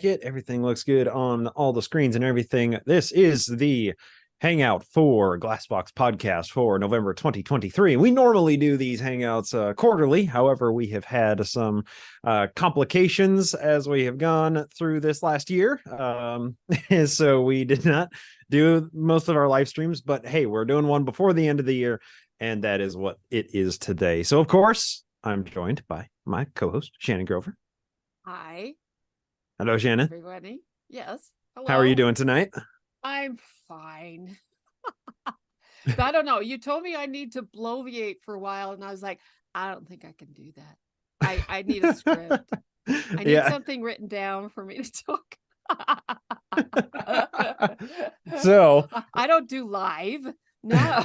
it. Everything looks good on all the screens and everything. This is the Hangout for Glassbox podcast for November 2023. We normally do these Hangouts quarterly. However, we have had some complications as we have gone through this last year. So we did not do most of our live streams, but hey, we're doing one before the end of the year, and that is what it is today. So, of course, I'm joined by my co-host, Shannon Grover. Hi. Hello, Shannon. Everybody. Yes. Hello. How are you doing tonight? I'm fine. I don't know. You told me I need to bloviate for a while, and I was like, I don't think I can do that. I need a script. I need something written down for me to talk. So I don't do live. No.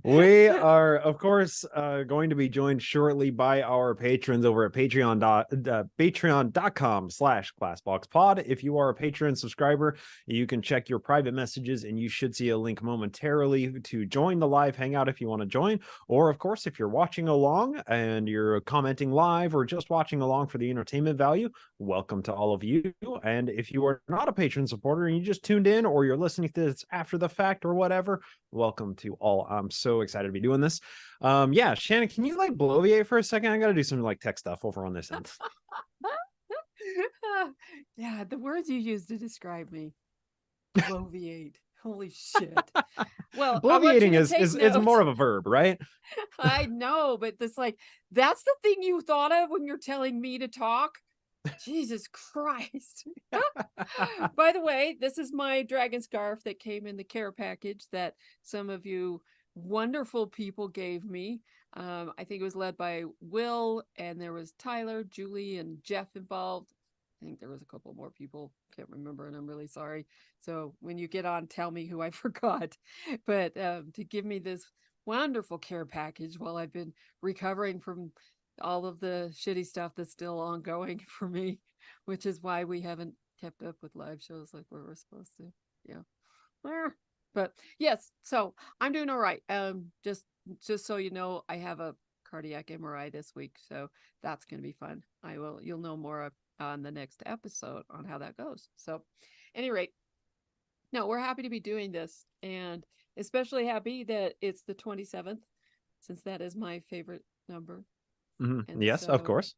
We are, of course, going to be joined shortly by our patrons over at patreon.com/glassboxpod. If you are a Patreon subscriber, you can check your private messages and you should see a link momentarily to join the live hangout if you want to join. Or, of course, if you're watching along and you're commenting live or just watching along for the entertainment value, welcome to all of you. And if you are not a patron supporter and you just tuned in, or you're listening to this after the fact or whatever, welcome to all. I'm so excited to be doing this. Yeah, Shannon, can you like bloviate for a second? I gotta do some like tech stuff over on this end. Yeah, the words you used to describe me. Bloviate. Holy shit. Well, bloviating is more of a verb, right? I know, but that's the thing you thought of when you're telling me to talk. Jesus Christ. By the way, this is my dragon scarf that came in the care package that some of you wonderful people gave me. I think it was led by Will, and there was Tyler, Julie, and Jeff involved. I think there was a couple more people. Can't remember, and I'm really sorry. So when you get on, tell me who I forgot. But to give me this wonderful care package while I've been recovering from all of the shitty stuff that's still ongoing for me, which is why we haven't kept up with live shows like we were supposed to. Yeah. But yes, so I'm doing all right. Just so you know, I have a cardiac MRI this week, so that's going to be fun. You'll know more on the next episode on how that goes. So, any rate, no, we're happy to be doing this, and especially happy that it's the 27th, since that is my favorite number. Mm-hmm. Yes, so, of course.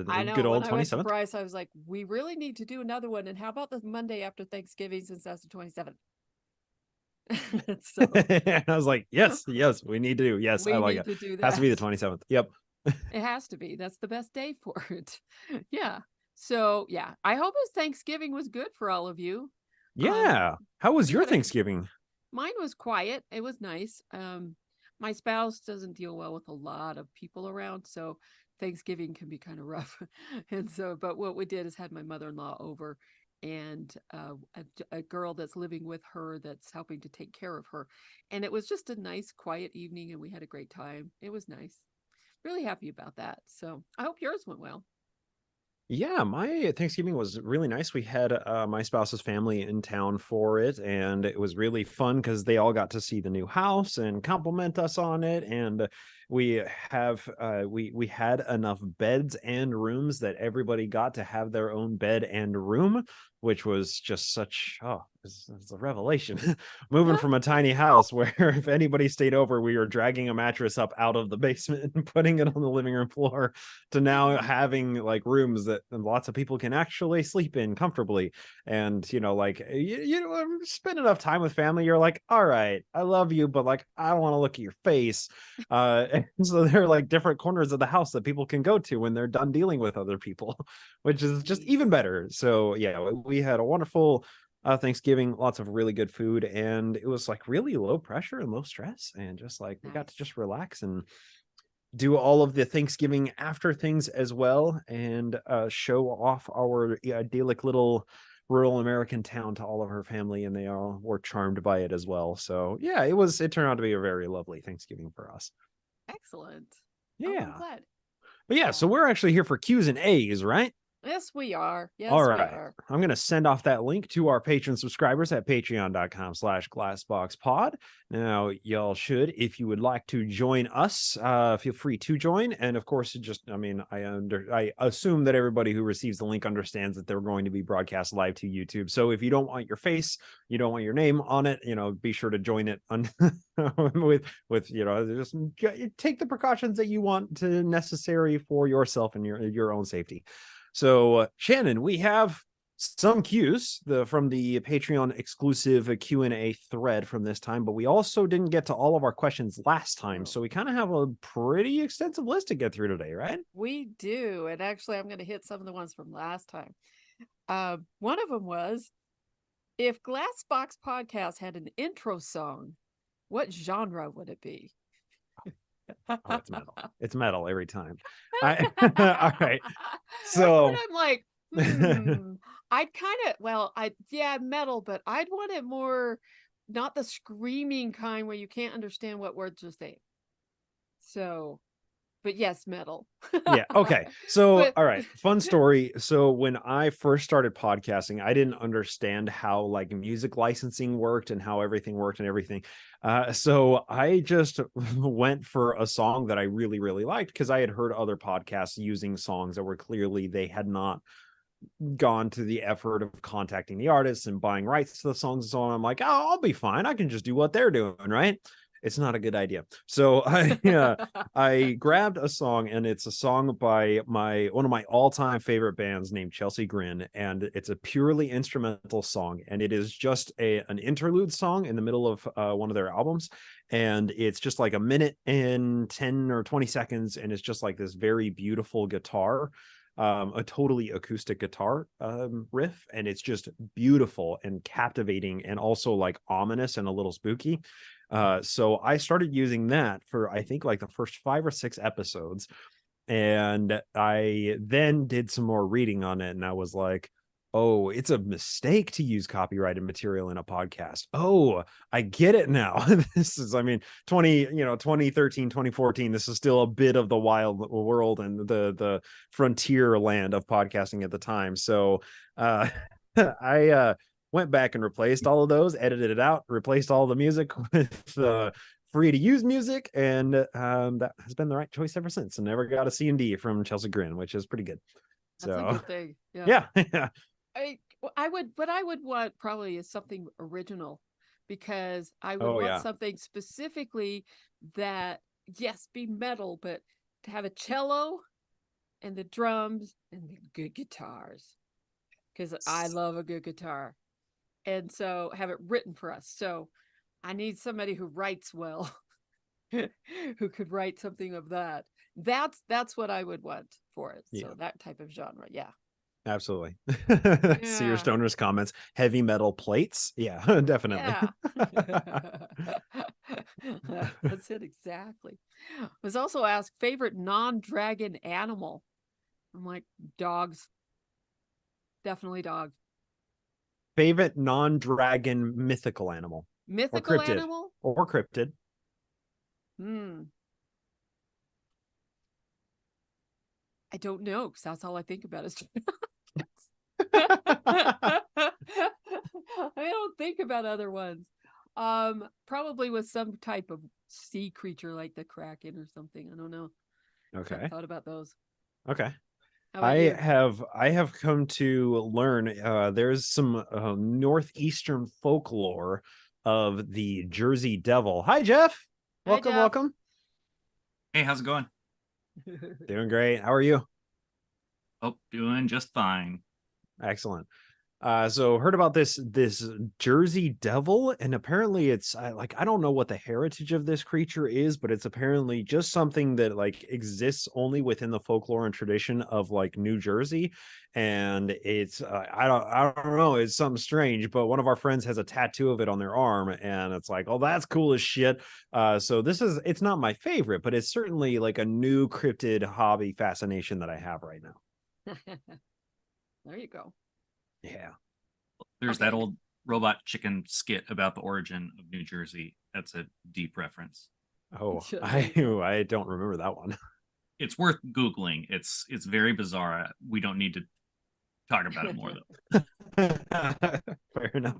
I know. Good old when 27th. I went to Bryce, I was like, we really need to do another one. And how about the Monday after Thanksgiving, since that's the 27th? So I was like, yes, we need to do. Yes, I like it. To do that. Has to be the 27th. Yep. It has to be. That's the best day for it. Yeah. So yeah, I hope his Thanksgiving was good for all of you. Yeah. How was your Thanksgiving? Mine was quiet. It was nice. My spouse doesn't deal well with a lot of people around, so Thanksgiving can be kind of rough. And so, but what we did is had my mother-in-law over, and a girl that's living with her that's helping to take care of her. And it was just a nice, quiet evening, and we had a great time. It was nice. Really happy about that. So I hope yours went well. Yeah, my Thanksgiving was really nice. We had my spouse's family in town for it, and it was really fun because they all got to see the new house and compliment us on it. And we had enough beds and rooms that everybody got to have their own bed and room, which was just it's a revelation. Moving from a tiny house where if anybody stayed over, we were dragging a mattress up out of the basement and putting it on the living room floor, to now having like rooms that lots of people can actually sleep in comfortably. And you spend enough time with family, you're like, all right, I love you, but like I don't want to look at your face. And so there are like different corners of the house that people can go to when they're done dealing with other people, which is just even better. So yeah, we had a wonderful Thanksgiving, lots of really good food, and it was like really low pressure and low stress, and just like we got to just relax and do all of the Thanksgiving after things as well, and show off our idyllic little rural American town to all of her family, and they all were charmed by it as well. So yeah, it turned out to be a very lovely Thanksgiving for us. Excellent. Yeah. I'm glad. But yeah, so we're actually here for Q's and A's, right? Yes, we are. All Yes, we right. are. I'm going to send off that link to our patron subscribers at patreon.com/glassboxpod. Now, y'all should, if you would like to join us, feel free to join. And of course, I assume that everybody who receives the link understands that they're going to be broadcast live to YouTube. So if you don't want your face, you don't want your name on it, be sure to join it with just take the precautions that you want to necessary for yourself and your own safety. So, Shannon, we have some cues from the Patreon exclusive Q&A thread from this time, but we also didn't get to all of our questions last time. So we kind of have a pretty extensive list to get through today, right? We do. And actually, I'm going to hit some of the ones from last time. One of them was, if Glassbox Podcast had an intro song, what genre would it be? Oh, it's metal. It's metal every time. All right. So but I'm like, I'd metal, but I'd want it more, not the screaming kind where you can't understand what words are saying. So, but yes, metal. Yeah. Okay. So, But all right. Fun story. So, when I first started podcasting, I didn't understand how like music licensing worked and how everything worked and everything. So I just went for a song that I really, really liked because I had heard other podcasts using songs that were clearly they had not gone to the effort of contacting the artists and buying rights to the songs and so on. I'm like, oh, I'll be fine. I can just do what they're doing, right? It's not a good idea. So I grabbed a song, and it's a song by one of my all-time favorite bands named Chelsea Grin, and it's a purely instrumental song, and it is just an interlude song in the middle of one of their albums, and it's just like a minute and 10 or 20 seconds, and it's just like this very beautiful guitar, a totally acoustic guitar riff, and it's just beautiful and captivating and also like ominous and a little spooky. So I started using that for I think like the first 5 or 6 episodes, and I then did some more reading on it, and I was like, oh, it's a mistake to use copyrighted material in a podcast. Oh, I get it now. This is, 2013, 2014, this is still a bit of the wild world and the frontier land of podcasting at the time. So I went back and replaced all of those, edited it out, replaced all the music with free to use music, and that has been the right choice ever since, and never got a C&D from Chelsea Grin, which is pretty good. that's a good thing. Yeah. I would want probably is something original, because I would Oh, want yeah. something specifically that, yes, be metal, but to have a cello and the drums and the good guitars, because I love a good guitar. And so have it written for us. So I need somebody who writes well, who could write something of that. That's what I would want for it. Yeah. So that type of genre. Yeah. Absolutely. Yeah. Seer Stoner's comments, heavy metal plates. Yeah, definitely. Yeah. That's it exactly. Was also asked favorite non-dragon animal. I'm like, dogs. Definitely dogs. Favorite non-dragon mythical animal. Mythical or cryptid. animal? Or cryptid. I don't know, because that's all I think about is I don't think about other ones. Probably with some type of sea creature like the kraken or something. I don't know. Okay. I thought about those. Okay. I have come to learn there's some northeastern folklore of the Jersey Devil. Hi, Jeff. Welcome, Jeff. welcome. Hey, how's it going? Doing great. How are you? Oh, doing just fine. Excellent. So heard about this Jersey Devil, and apparently it's like, I don't know what the heritage of this creature is, but it's apparently just something that like exists only within the folklore and tradition of like New Jersey, and it's I don't know, it's something strange, but one of our friends has a tattoo of it on their arm, and it's like, oh, that's cool as shit. So it's not my favorite, but it's certainly like a new cryptid hobby fascination that I have right now. There you go. Yeah. There's that old Robot Chicken skit about the origin of New Jersey. That's a deep reference. Oh, I don't remember that one. It's worth Googling. It's very bizarre. We don't need to talk about it more though. Fair enough.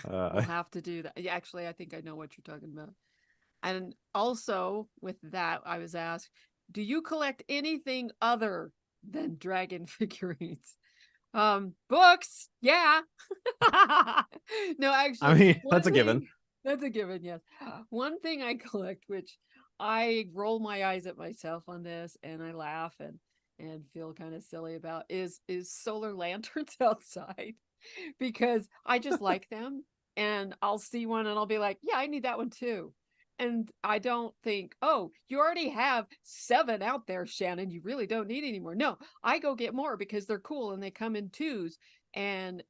We'll have to do that. Yeah, actually, I think I know what you're talking about. And also with that, I was asked, do you collect anything other than dragon figurines? Books, yeah. No, I actually, mean, that's one a given. thing, that's a given, yes. One thing I collect, which I roll my eyes at myself on this and I laugh and feel kind of silly about is solar lanterns outside because I just like them and I'll see one and I'll be like, yeah, I need that one too. And I don't think, oh, you already have 7 out there, Shannon. You really don't need any more. No, I go get more because they're cool and they come in twos and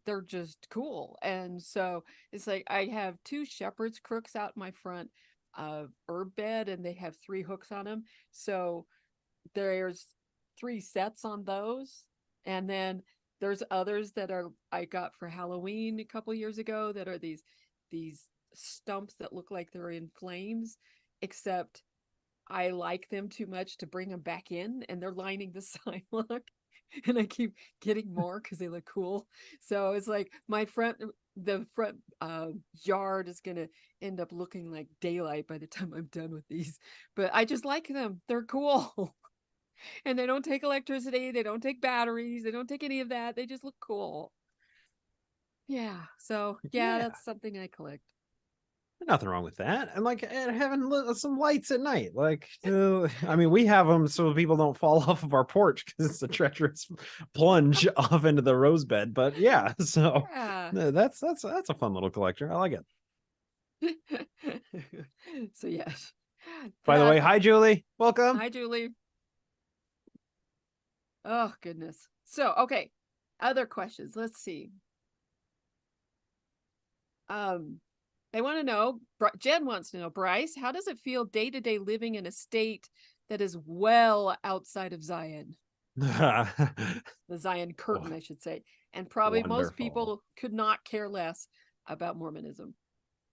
they're just cool. And so it's like I have 2 shepherd's crooks out in my front herb bed and they have 3 hooks on them. So there's 3 sets on those. And then there's others that are I got for Halloween a couple years ago that are these stumps that look like they're in flames, except I like them too much to bring them back in and they're lining the sidewalk. And I keep getting more because they look cool. So it's like the front yard is gonna end up looking like daylight by the time I'm done with these. But I just like them. They're cool. And they don't take electricity, they don't take batteries, they don't take any of that. They just look cool. Yeah. So yeah, Yeah. that's something I collect. Nothing wrong with that. And like and having some lights at night. Like, I mean, we have them so people don't fall off of our porch because it's a treacherous plunge off into the rose bed. But yeah, so Yeah. that's a fun little collector. I like it. So yes. By the way, That hi Julie, welcome. Hi Julie. Oh goodness. So okay. Other questions. Let's see. They want to know, Jen wants to know, Bryce, how does it feel day to day living in a state that is well outside of Zion? The Zion curtain, Oh, I should say. And probably most wonderful. people could not care less about Mormonism.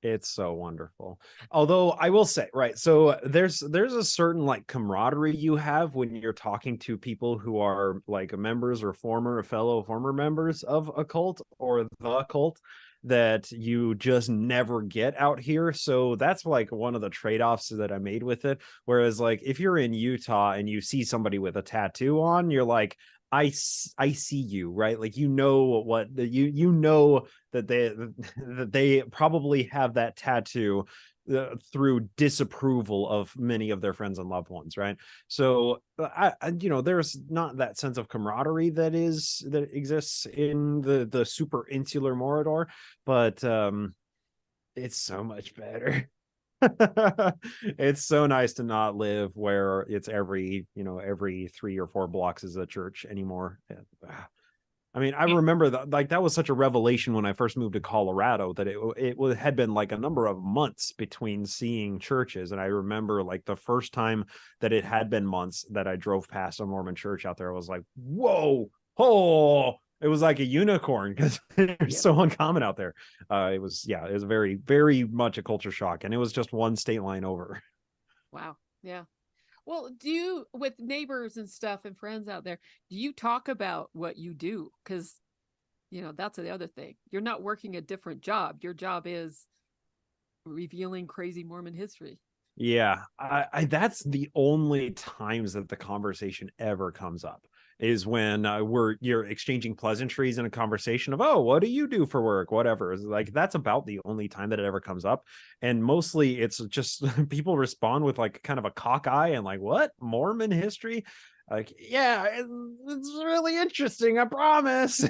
It's so wonderful. Although I will say, right, so there's a certain like camaraderie you have when you're talking to people who are like members or former members of a cult or the cult that you just never get out here. So that's like one of the trade-offs that I made with it. Whereas like if you're in Utah and you see somebody with a tattoo on, you're like, I see you, right? Like you know what you know that they probably have that tattoo through disapproval of many of their friends and loved ones, right? So there's not that sense of camaraderie that exists in the super insular Morador, but it's so much better. It's so nice to not live where it's every 3 or 4 blocks is a church anymore. I mean, I remember that like that was such a revelation when I first moved to Colorado that it had been like a number of months between seeing churches. And I remember like the first time that it had been months that I drove past a Mormon church out there, I was like, whoa, oh, it was like a unicorn because they're so uncommon out there. It was very, very much a culture shock. And it was just one state line over. Wow. Yeah. Well, do you, with neighbors and stuff and friends out there, do you talk about what you do? Because, that's the other thing. You're not working a different job. Your job is revealing crazy Mormon history. Yeah, I that's the only times that the conversation ever comes up is when you're exchanging pleasantries in a conversation of, oh, what do you do for work, whatever. It's like that's about the only time that it ever comes up, and mostly it's just people respond with like kind of a cockeye and like, what, Mormon history? Like, yeah, it's really interesting, I promise.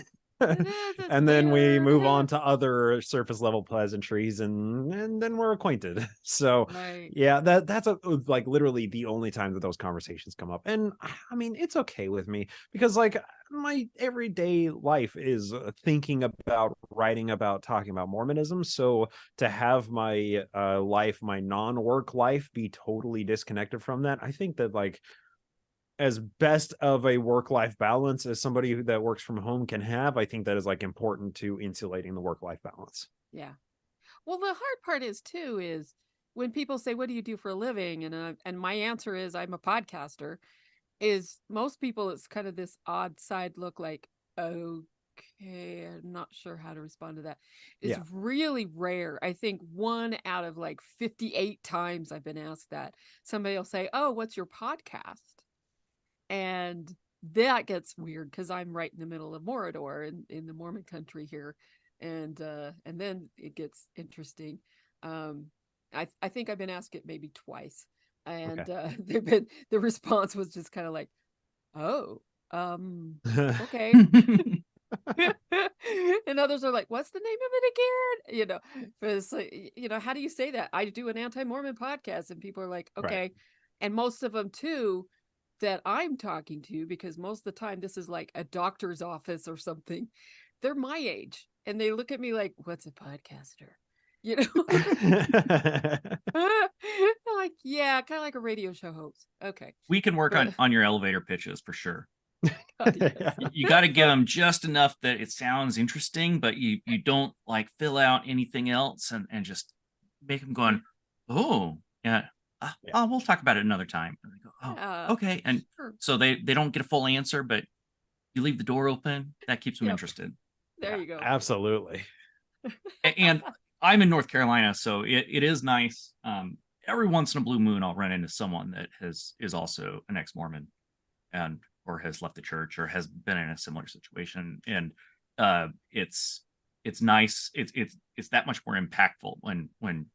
It's And then we weird. move on to other surface level pleasantries and then we're acquainted. So Right. yeah, that's like literally the only time that those conversations come up. And I mean, it's okay with me because like my everyday life is thinking about, writing about, talking about Mormonism. So to have my my non-work life be totally disconnected from that, I think that like as best of a work-life balance as somebody that works from home can have, I think that is like important to insulating the work-life balance. Yeah. Well, the hard part is when people say, "What do you do for a living?" and my answer is, "I'm a podcaster." Is most people, it's kind of this odd side look like, Okay, I'm not sure how to respond to that. It's Yeah. really rare. I think 1 out of like 58 times I've been asked that. Somebody will say, "Oh, what's your podcast?" And that gets weird because I'm right in the middle of Morador in the Mormon country here. And then it gets interesting. I think I've been asked it maybe twice. Okay. And the response was just kind of like, "Oh, okay." And others are like, "What's the name of it again?" But it's like, how do you say that? I do an anti-Mormon podcast, and people are like, Right. "Okay." And most of them too that I'm talking to, because most of the time this is like a doctor's office or something, they're my age, and they look at me like, "What's a podcaster?" You know? Like, yeah, kind of like a radio show host. Okay. We can work But on your elevator pitches for sure. God, yes. You got to give them just enough that it sounds interesting, but you don't like fill out anything else and just make them going, oh, yeah. Yeah. Oh, we'll talk about it another time. And they go, oh, okay. And Sure. so they don't get a full answer, but you leave the door open. That keeps them Yep. interested. There you go. Absolutely. And I'm in North Carolina, so it is nice. Every once in a blue moon, I'll run into someone that is also an ex-Mormon and or has left the church or has been in a similar situation, and it's nice. It's that much more impactful when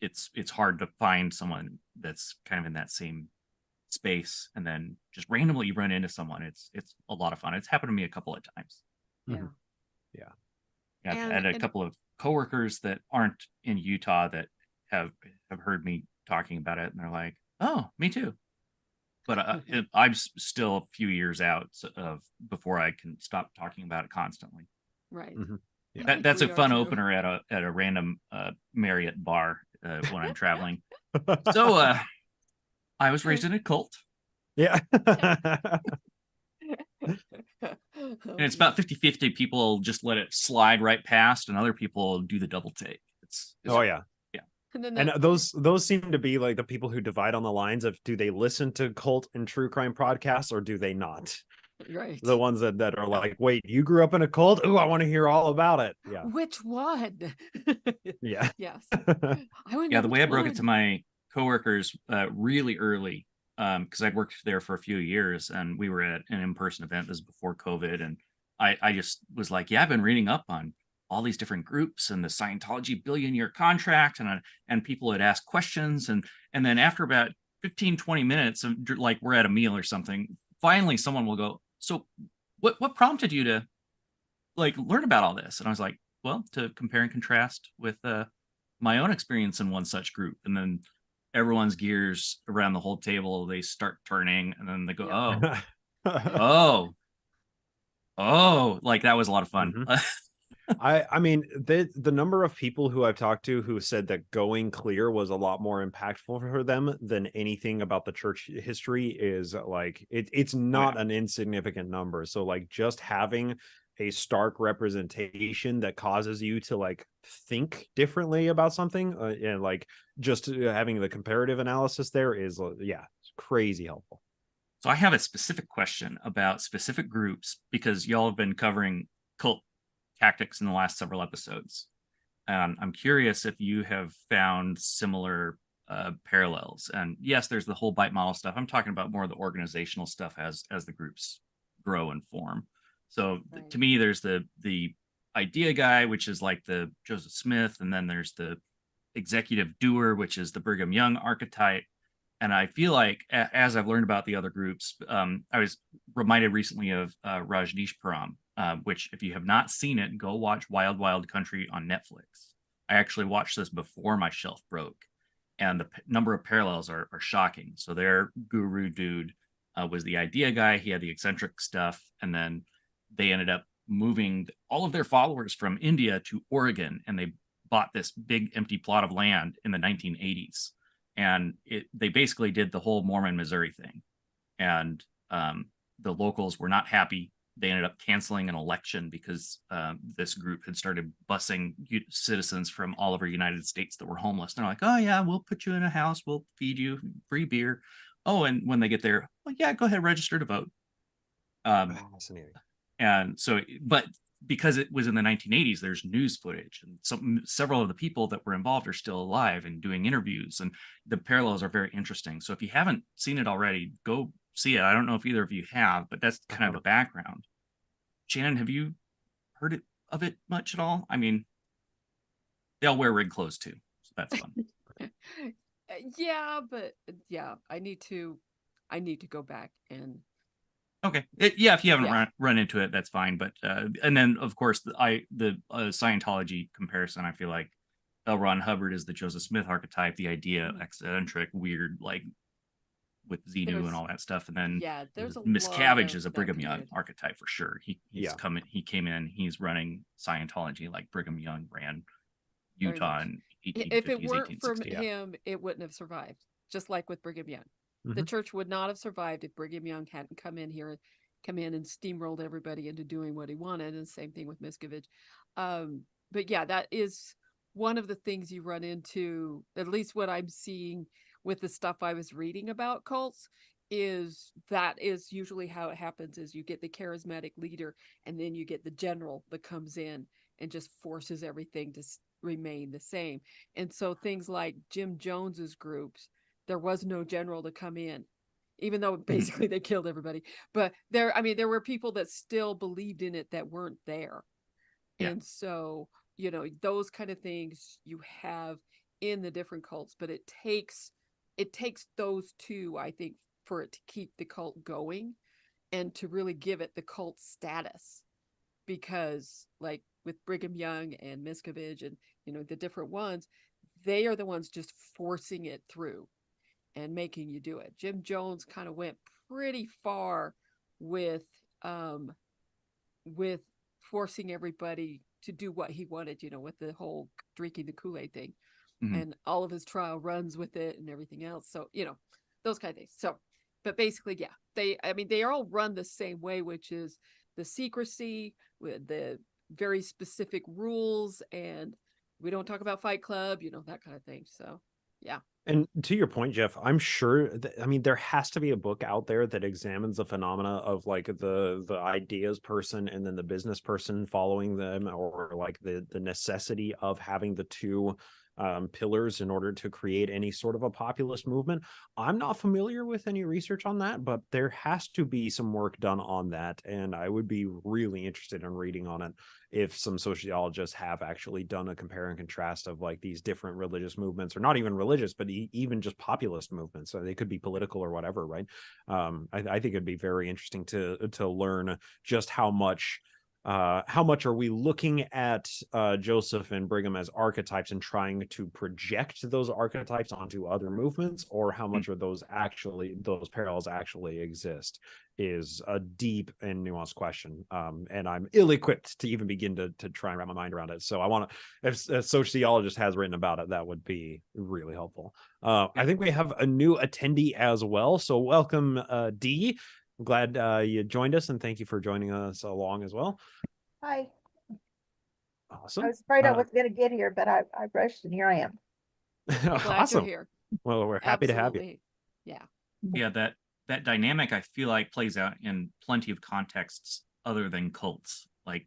it's hard to find someone that's kind of in that same space, and then just randomly you run into someone. It's a lot of fun. It's happened to me a couple of times. Yeah. I've had a couple of coworkers that aren't in Utah that have heard me talking about it, and they're like, "Oh, me too." But I'm still a few years out of before I can stop talking about it constantly. Right. Yeah. That's a fun opener at a random Marriott bar when I'm traveling. So I was raised in a cult. Yeah. And it's about 50-50. People just let it slide right past, and other people do the double take. It's Oh yeah. Yeah. And those seem to be like the people who divide on the lines of, do they listen to cult and true crime podcasts or do they not? Right. The ones that are like, wait, you grew up in a cult? Oh, I want to hear all about it. Yeah. Which one? Yeah. Yes. The way I broke it to my coworkers really early, because I'd worked there for a few years, and we were at an in-person event. This is before COVID, and I just was like, yeah, I've been reading up on all these different groups and the Scientology billion-year contract, and people had asked questions, and then after about 15-20 minutes of like we're at a meal or something, finally someone will go, so what prompted you to like learn about all this? And I was like, well, to compare and contrast with my own experience in one such group. And then everyone's gears around the whole table, they start turning, and then they go, like that was a lot of fun. I mean, the number of people who I've talked to who said that going clear was a lot more impactful for them than anything about the church history is like, it's not an insignificant number. So like just having a stark representation that causes you to like think differently about something, and like just having the comparative analysis there is it's crazy helpful. So I have a specific question about specific groups, because y'all have been covering cult tactics in the last several episodes. I'm curious if you have found similar parallels. And yes, there's the whole bite model stuff. I'm talking about more of the organizational stuff as the groups grow and form. So to me, there's the idea guy, which is like the Joseph Smith, and then there's the executive doer, which is the Brigham Young archetype. And I feel like as I've learned about the other groups, I was reminded recently of Rajneeshpuram, which if you have not seen it, go watch Wild Wild Country on Netflix. I actually watched this before my shelf broke, and the number of parallels are shocking. So their guru dude was the idea guy. He had the eccentric stuff, and then they ended up moving all of their followers from India to Oregon, and they bought this big empty plot of land in the 1980s. And they basically did the whole Mormon Missouri thing. And the locals were not happy. They ended up canceling an election because this group had started busing citizens from all over the United States that were homeless. They're like, oh, yeah, we'll put you in a house. We'll feed you free beer. Oh, and when they get there, well, yeah, go ahead, register to vote. Fascinating. And so, but because it was in the 1980s, there's news footage, and several of the people that were involved are still alive and doing interviews, and the parallels are very interesting. So if you haven't seen it already, go see it. I don't know if either of you have, but that's kind of the background. Shannon, have you heard of it much at all? I mean, they all wear rig clothes too, so that's fun. Yeah, but yeah, I need to go back and Okay, yeah, if you haven't run into it, that's fine. But and then of course the Scientology comparison, I feel like L. Ron Hubbard is the Joseph Smith archetype, the idea, eccentric, weird, like with Xenu and all that stuff. And then there's a Miscavige is a Brigham Young archetype for sure. He came in, he's running Scientology like Brigham Young ran Utah in 1850s, if it weren't 1860s. for him, it wouldn't have survived. Just like with Brigham Young. The church would not have survived if Brigham Young hadn't come in and steamrolled everybody into doing what he wanted. And the same thing with Miscavige. But yeah, that is one of the things you run into, at least what I'm seeing with the stuff I was reading about cults, is that is usually how it happens. Is you get the charismatic leader, and then you get the general that comes in and just forces everything to remain the same. And so things like Jim Jones's groups, there was no general to come in, even though basically they killed everybody. But there were people that still believed in it that weren't there. Yeah. And so, those kind of things you have in the different cults, but it takes those two, I think, for it to keep the cult going and to really give it the cult status. Because like with Brigham Young and Miscavige and, the different ones, they are the ones just forcing it through and making you do it. Jim Jones kind of went pretty far with forcing everybody to do what he wanted, with the whole drinking the Kool-Aid thing, and all of his trial runs with it and everything else. So, those kind of things. So, but basically, yeah, they all run the same way, which is the secrecy with the very specific rules, and we don't talk about Fight Club, that kind of thing. So, yeah. And to your point, Jeff, I'm sure that, there has to be a book out there that examines the phenomena of like the ideas person and then the business person following them, or like the necessity of having the two pillars in order to create any sort of a populist movement. I'm not familiar with any research on that, but there has to be some work done on that. And I would be really interested in reading on it if some sociologists have actually done a compare and contrast of like these different religious movements, or not even religious, but even just populist movements. So they could be political or whatever, right? I think it'd be very interesting to learn just how much are we looking at Joseph and Brigham as archetypes and trying to project those archetypes onto other movements, or how much are those parallels actually exist, is a deep and nuanced question. And I'm ill-equipped to even begin to try and wrap my mind around it. So I want to, if a sociologist has written about it, that would be really helpful. I think we have a new attendee as well. So welcome, Dee. I'm glad you joined us, and thank you for joining us along as well. Hi. Awesome. I was afraid I wasn't going to get here, but I rushed, and here I am. Glad awesome. You're here. Well, we're happy to have you. Yeah. Yeah, that dynamic, I feel like, plays out in plenty of contexts other than cults, like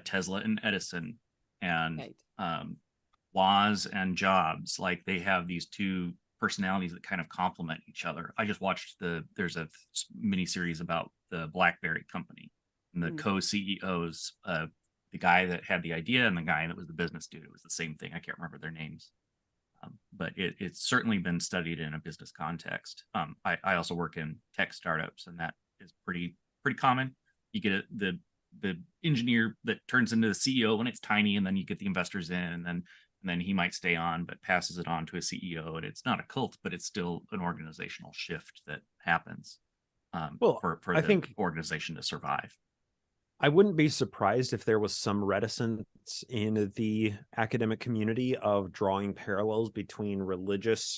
Tesla and Edison, and Woz and Jobs. Like, they have these two personalities that kind of complement each other. I just watched there's a mini series about the BlackBerry company and the co-CEOs, the guy that had the idea and the guy that was the business dude. It was the same thing. I can't remember their names, but it's certainly been studied in a business context. I also work in tech startups, and that is pretty common. You get the engineer that turns into the CEO when it's tiny, and then you get the investors in, and then he might stay on, but passes it on to a CEO. And it's not a cult, but it's still an organizational shift that happens for the organization to survive. I wouldn't be surprised if there was some reticence in the academic community of drawing parallels between religious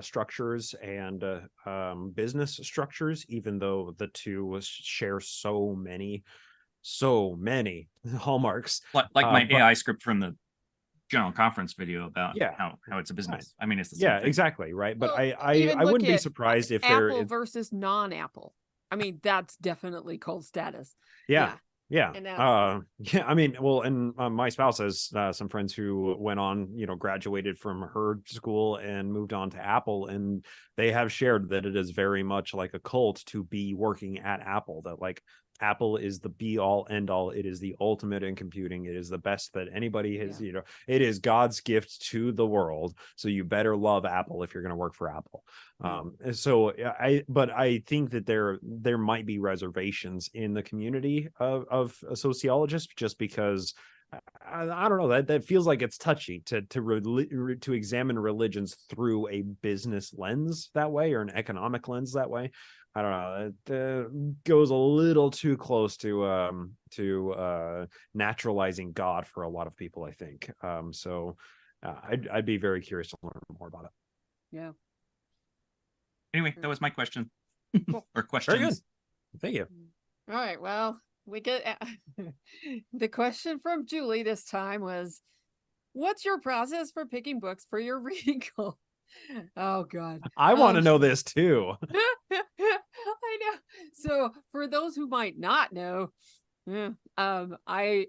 structures and business structures, even though the two share so many hallmarks. Like my AI script from the general conference video about how it's a business. Right. I mean, it's the same thing. Exactly, right. But I wouldn't be surprised if Apple versus non-Apple. I mean, that's definitely cult status. Yeah. Yeah. And that's Yeah. I mean, well, and my spouse has some friends who went on, graduated from her school and moved on to Apple, and they have shared that it is very much like a cult to be working at Apple. That like Apple is the be all end all. It is the ultimate in computing. It is the best that anybody has. Yeah. It is God's gift to the world. So you better love Apple if you're going to work for Apple. So but I think that there might be reservations in the community of sociologists, just because I don't know, that feels like it's touchy to examine religions through a business lens that way, or an economic lens that way. I don't know. It goes a little too close to naturalizing God for a lot of people, I think. So I'd be very curious to learn more about it. Yeah. Anyway, that was my question. Cool. Or Very good. questions. Thank you. All right. Well, we get the question from Julie this time was, what's your process for picking books for your reading goal? Oh God. I want to know this too. I know. So for those who might not know, I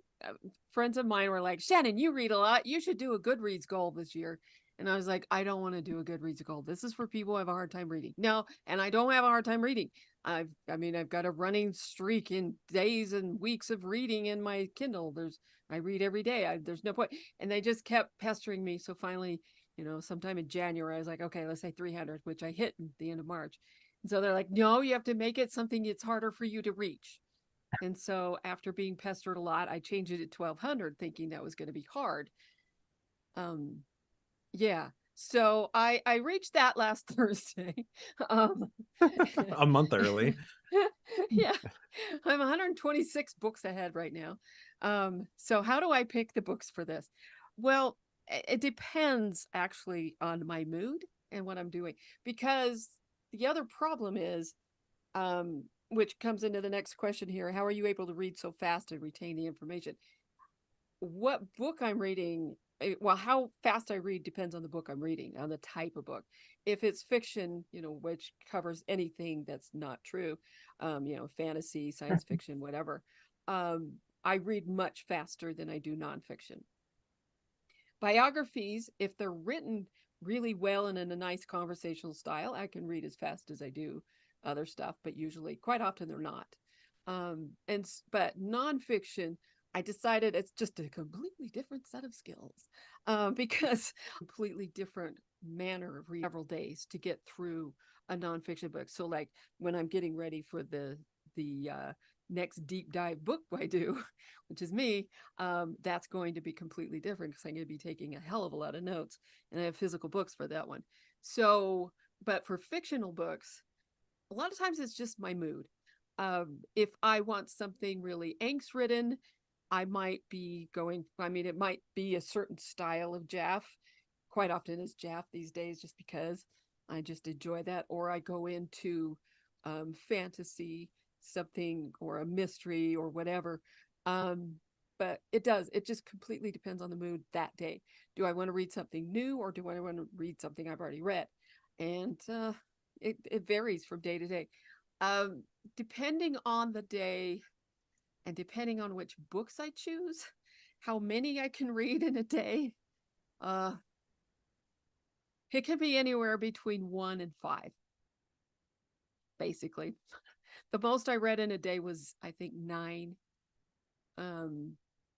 friends of mine were like, Shannon, you read a lot. You should do a Goodreads goal this year. And I was like, I don't want to do a Goodreads goal. This is for people who have a hard time reading. No, and I don't have a hard time reading. I've got a running streak in days and weeks of reading in my Kindle. I read every day. There's no point. And they just kept pestering me. So finally, sometime in January, I was like, okay, let's say 300, which I hit at the end of March. And so they're like, no, you have to make it something it's harder for you to reach. And so after being pestered a lot, I changed it to 1200, thinking that was going to be hard. Yeah. So I reached that last Thursday. A month early. Yeah. I'm 126 books ahead right now. So how do I pick the books for this? Well, it depends actually on my mood and what I'm doing, because the other problem is, which comes into the next question here, how are you able to read so fast and retain the information? What book I'm reading, well, how fast I read depends on the book I'm reading, on the type of book. If it's fiction, which covers anything that's not true, fantasy, science fiction, whatever, I read much faster than I do nonfiction. Biographies, if they're written really well and in a nice conversational style, I can read as fast as I do other stuff, but usually, quite often, they're not. But nonfiction, I decided it's just a completely different set of skills, because completely different manner of reading several days to get through a nonfiction book. So like when I'm getting ready for the next deep dive book I do, which is me, that's going to be completely different because I'm going to be taking a hell of a lot of notes, and I have physical books for that one. So, but for fictional books, a lot of times it's just my mood. If I want something really angst ridden, I might be going, it might be a certain style of Jaff. Quite often it's Jaff these days, just because I just enjoy that. Or I go into fantasy, something, or a mystery or whatever. But it just completely depends on the mood that day. Do I want to read something new, or do I want to read something I've already read? And it varies from day to day. Depending on the day and depending on which books I choose, how many I can read in a day, it can be anywhere between 1 and 5, basically. The most I read in a day was, I think, 9.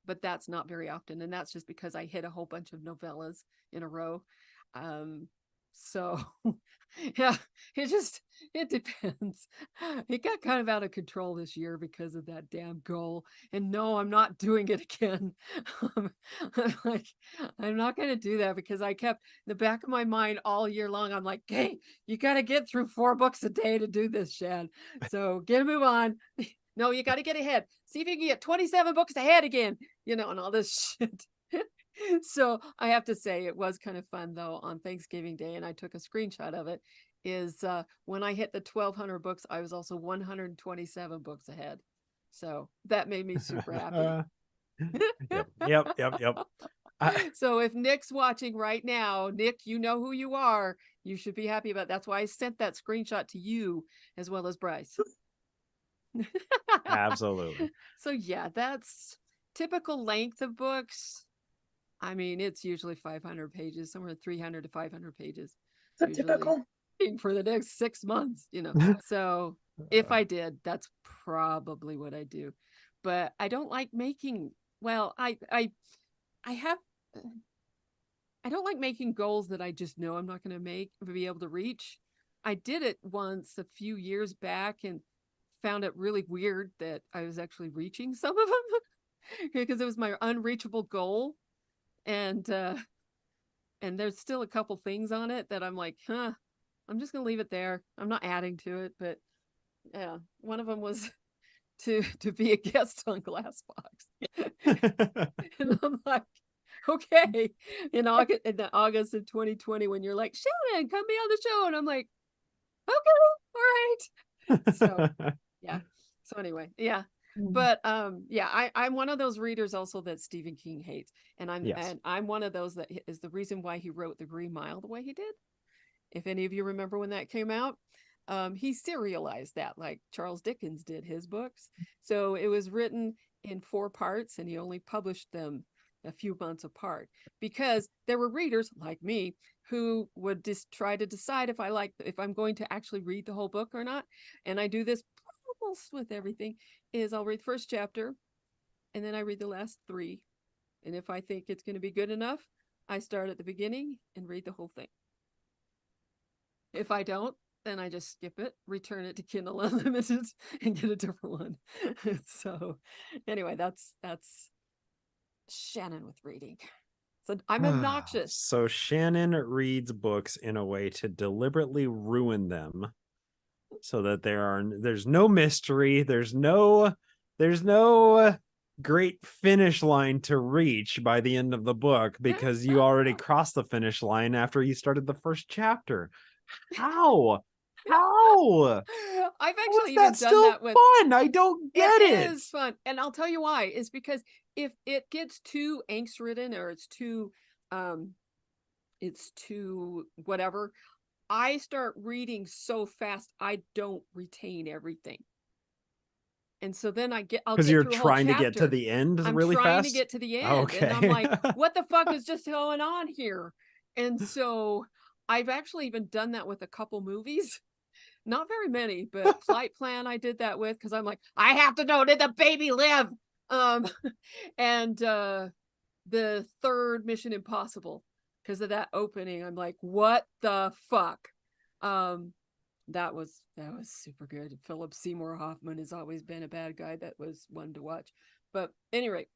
But that's not very often, and that's just because I hit a whole bunch of novellas in a row. So yeah, it depends. It got kind of out of control this year because of that damn goal. And no, I'm not doing it again. I'm not going to do that, because I kept in the back of my mind all year long. I'm like, hey, you got to get through 4 books a day to do this, Shan. So get a move on. No, you got to get ahead. See if you can get 27 books ahead again, and all this shit. So I have to say it was kind of fun though on Thanksgiving Day, and I took a screenshot of it, is when I hit the 1200 books, I was also 127 books ahead. So that made me super happy. Yep. So if Nick's watching right now, Nick, you know who you are. You should be happy about it. That's why I sent that screenshot to you as well as Bryce. Absolutely. So yeah, that's typical length of books. I mean, it's usually 500 pages, somewhere 300 to 500 pages. So Usually typical. for the next 6 months, So if I did, that's probably what I do. But I don't like making, well, I have, I don't like making goals that I just know I'm not going to be able to reach. I did it once a few years back and found it really weird that I was actually reaching some of them because it was my unreachable goal. And there's still a couple things on it that I'm like, I'm just gonna leave it there. I'm not adding to it. But yeah, one of them was to be a guest on Glassbox. And I'm like, okay, in August of 2020, when you're like, Shannon, come be on the show, and I'm like, okay, all right. So yeah. So anyway, yeah. But yeah, I'm one of those readers also that Stephen King hates. And I'm one of those that is the reason why he wrote The Green Mile the way he did. If any of you remember when that came out, he serialized that like Charles Dickens did his books. So it was written in 4 parts and he only published them a few months apart because there were readers like me who would just try to decide if I'm going to actually read the whole book or not. And I do this almost with everything is I'll read the first chapter and then I read the last 3. And if I think it's going to be good enough, I start at the beginning and read the whole thing. If I don't, then I just skip it, return it to Kindle Unlimited and get a different one. So anyway, that's Shannon with reading. So I'm obnoxious. So Shannon reads books in a way to deliberately ruin them so that there's no mystery, there's no great finish line to reach by the end of the book because you already crossed the finish line after you started the first chapter. How I've actually even done still that with fun. I don't get it. It is fun, and I'll tell you why. Is because if it gets too angst ridden or it's too whatever, I start reading so fast I don't retain everything. And so then I'll get because you're through a whole trying to get to chapter. the end I'm really trying fast. to get to the end, Okay. and I'm like, what the fuck is just going on here? And so I've actually even done that with a couple movies. Not very many, but Flight Plan I did that with because I'm like, I have to know, did the baby live? And the third Mission Impossible, because of that opening, I'm like, what the fuck? That was super good. Philip Seymour Hoffman has always been a bad guy. That was one to watch. But anyway,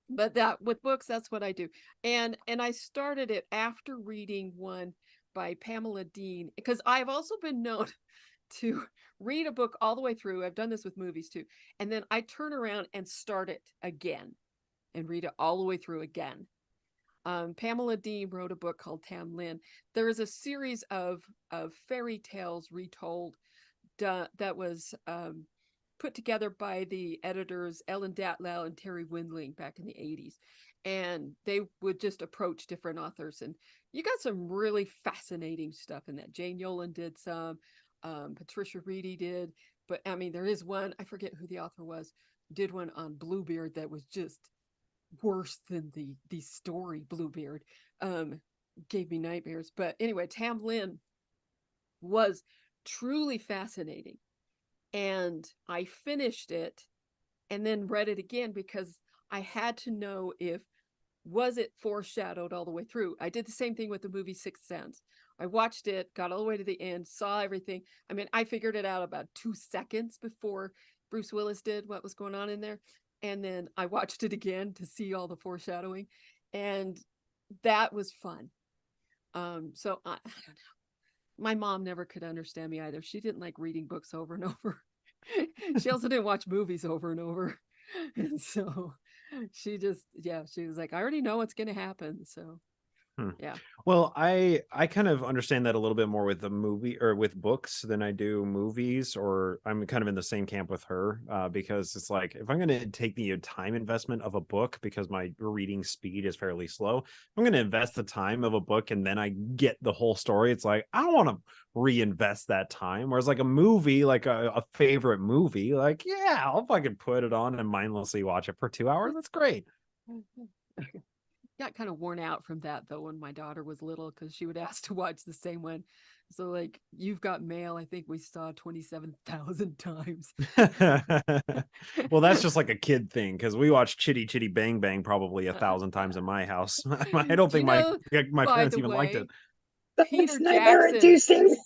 but that with books, that's what I do. And I started it after reading one by Pamela Dean, because I've also been known to read a book all the way through. I've done this with movies too. And then I turn around and start it again and read it all the way through again. Pamela Dean wrote a book called Tam Lin. There is a series of fairy tales retold that was put together by the editors Ellen Datlow and Terry Windling back in the 80s. And they would just approach different authors. And you got some really fascinating stuff in that. Jane Yolen did some, Patricia Reedy did. But I mean, there is one, I forget who the author was, did one on Bluebeard that was just worse than the story Bluebeard. Gave me nightmares. But anyway, Tam Lin was truly fascinating. And I finished it and then read it again because I had to know was it foreshadowed all the way through. I did the same thing with the movie Sixth Sense. I watched it, got all the way to the end, saw everything. I mean, I figured it out about 2 seconds before Bruce Willis did what was going on in there. And then I watched it again to see all the foreshadowing. And that was fun. So I don't know. My mom never could understand me either. She didn't like reading books over and over. She also didn't watch movies over and over. And so she was like, I already know what's going to happen. So Yeah. Well, I kind of understand that a little bit more with the movie or with books than I do movies, or I'm kind of in the same camp with her because it's like if I'm going to take the time investment of a book because my reading speed is fairly slow, I'm going to invest the time of a book and then I get the whole story. It's like I don't want to reinvest that time. Whereas like a movie, like a favorite movie, like yeah, I'll fucking put it on and mindlessly watch it for 2 hours. That's great. Got kind of worn out from that though when my daughter was little because she would ask to watch the same one. So like You've Got Mail, I think we saw 27,000 times. Well, that's just like a kid thing because we watched Chitty Chitty Bang Bang probably 1,000 times in my house. I don't Do think you my know, my by parents the even liked way, it. Peter It's nightmare Jackson. inducing.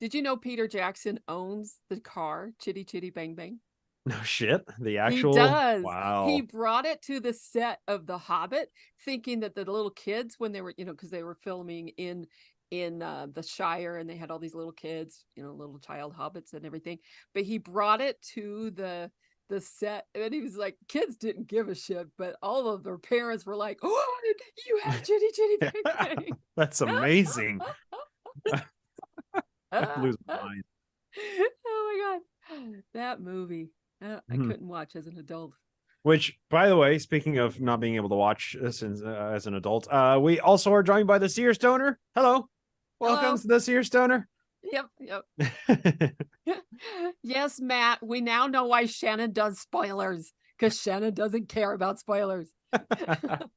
Did you know Peter Jackson owns the car Chitty Chitty Bang Bang? No shit. The He actual does. He wow. brought it to the set of The Hobbit, thinking that the little kids, when they were, because they were filming in the Shire, and they had all these little kids, little child hobbits and everything. But he brought it to the set, and he was like, kids didn't give a shit, but all of their parents were like, "Oh, you have Chitty Chitty Bang Bang." That's amazing. I lose my Oh mind. my god, that movie I Mhm. couldn't watch as an adult. Which, by the way, speaking of not being able to watch this as an adult, we also are joined by the Seer Stoner. Hello. Welcome Hello. to the Seer Stoner. Yep. Yes, Matt, we now know why Shannon does spoilers, because Shannon doesn't care about spoilers. The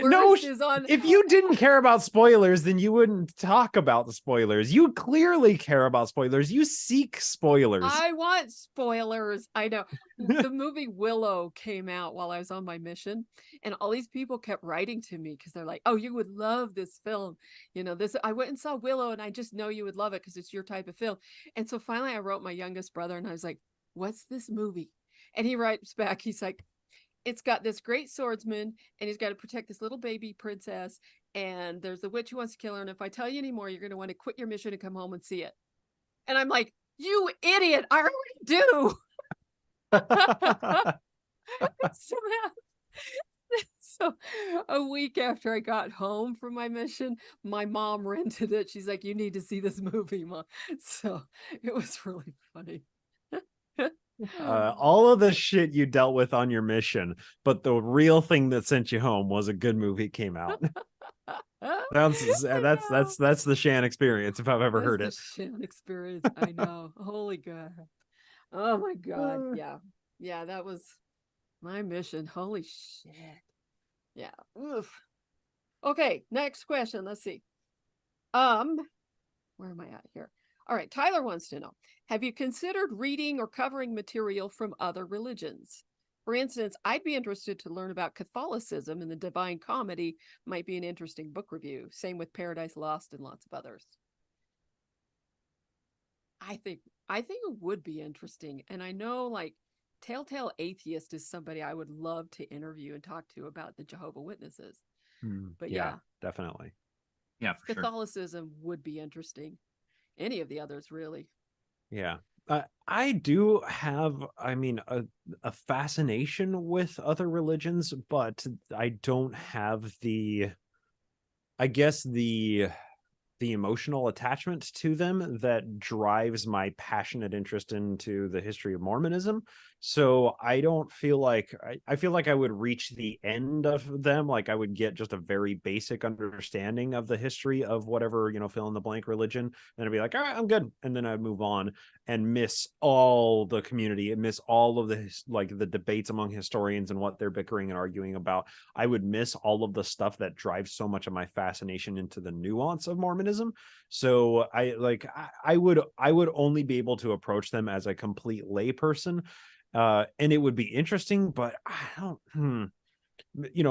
worst is on. If you didn't care about spoilers, then you wouldn't talk about the spoilers. You clearly care about spoilers. You seek spoilers. I want spoilers. I know. The movie Willow came out while I was on my mission, and all these people kept writing to me because they're like, "Oh, you would love this film. This I went and saw Willow, and I just know you would love it because it's your type of film." And so finally I wrote my youngest brother and I was like, "What's this movie?" And he writes back, he's like, "It's got this great swordsman, and he's got to protect this little baby princess, and there's a witch who wants to kill her, and if I tell you anymore, you're going to want to quit your mission and come home and see it." And I'm like, "You idiot, I already do." So a week after I got home from my mission, my mom rented it. She's like, "You need to see this movie, Mom." So it was really funny. All of the shit you dealt with on your mission, but the real thing that sent you home was a good movie came out. That's the Shan experience if I've ever heard it. Shan experience. I know. Holy God. Oh my God. Yeah, that was my mission. Holy shit. Yeah. Oof. Okay, next question. Let's see. Where am I at here? All right, Tyler wants to know, have you considered reading or covering material from other religions? For instance, I'd be interested to learn about Catholicism, and the Divine Comedy might be an interesting book review. Same with Paradise Lost and lots of others. I think it would be interesting. And I know like Telltale Atheist is somebody I would love to interview and talk to about the Jehovah's Witnesses. But yeah, definitely. Yeah, for Catholicism would be interesting. Any of the others, really. Yeah. I do have, a fascination with other religions, but I don't have I guess the emotional attachment to them that drives my passionate interest into the history of Mormonism. So I don't feel like I feel like I would reach the end of them. Like I would get just a very basic understanding of the history of whatever, fill in the blank religion. Then I'd be like, all right, I'm good. And then I'd move on and miss all the community and miss all of the debates among historians and what they're bickering and arguing about. I would miss all of the stuff that drives so much of my fascination into the nuance of Mormonism. So I would only be able to approach them as a complete layperson. And it would be interesting, but I don't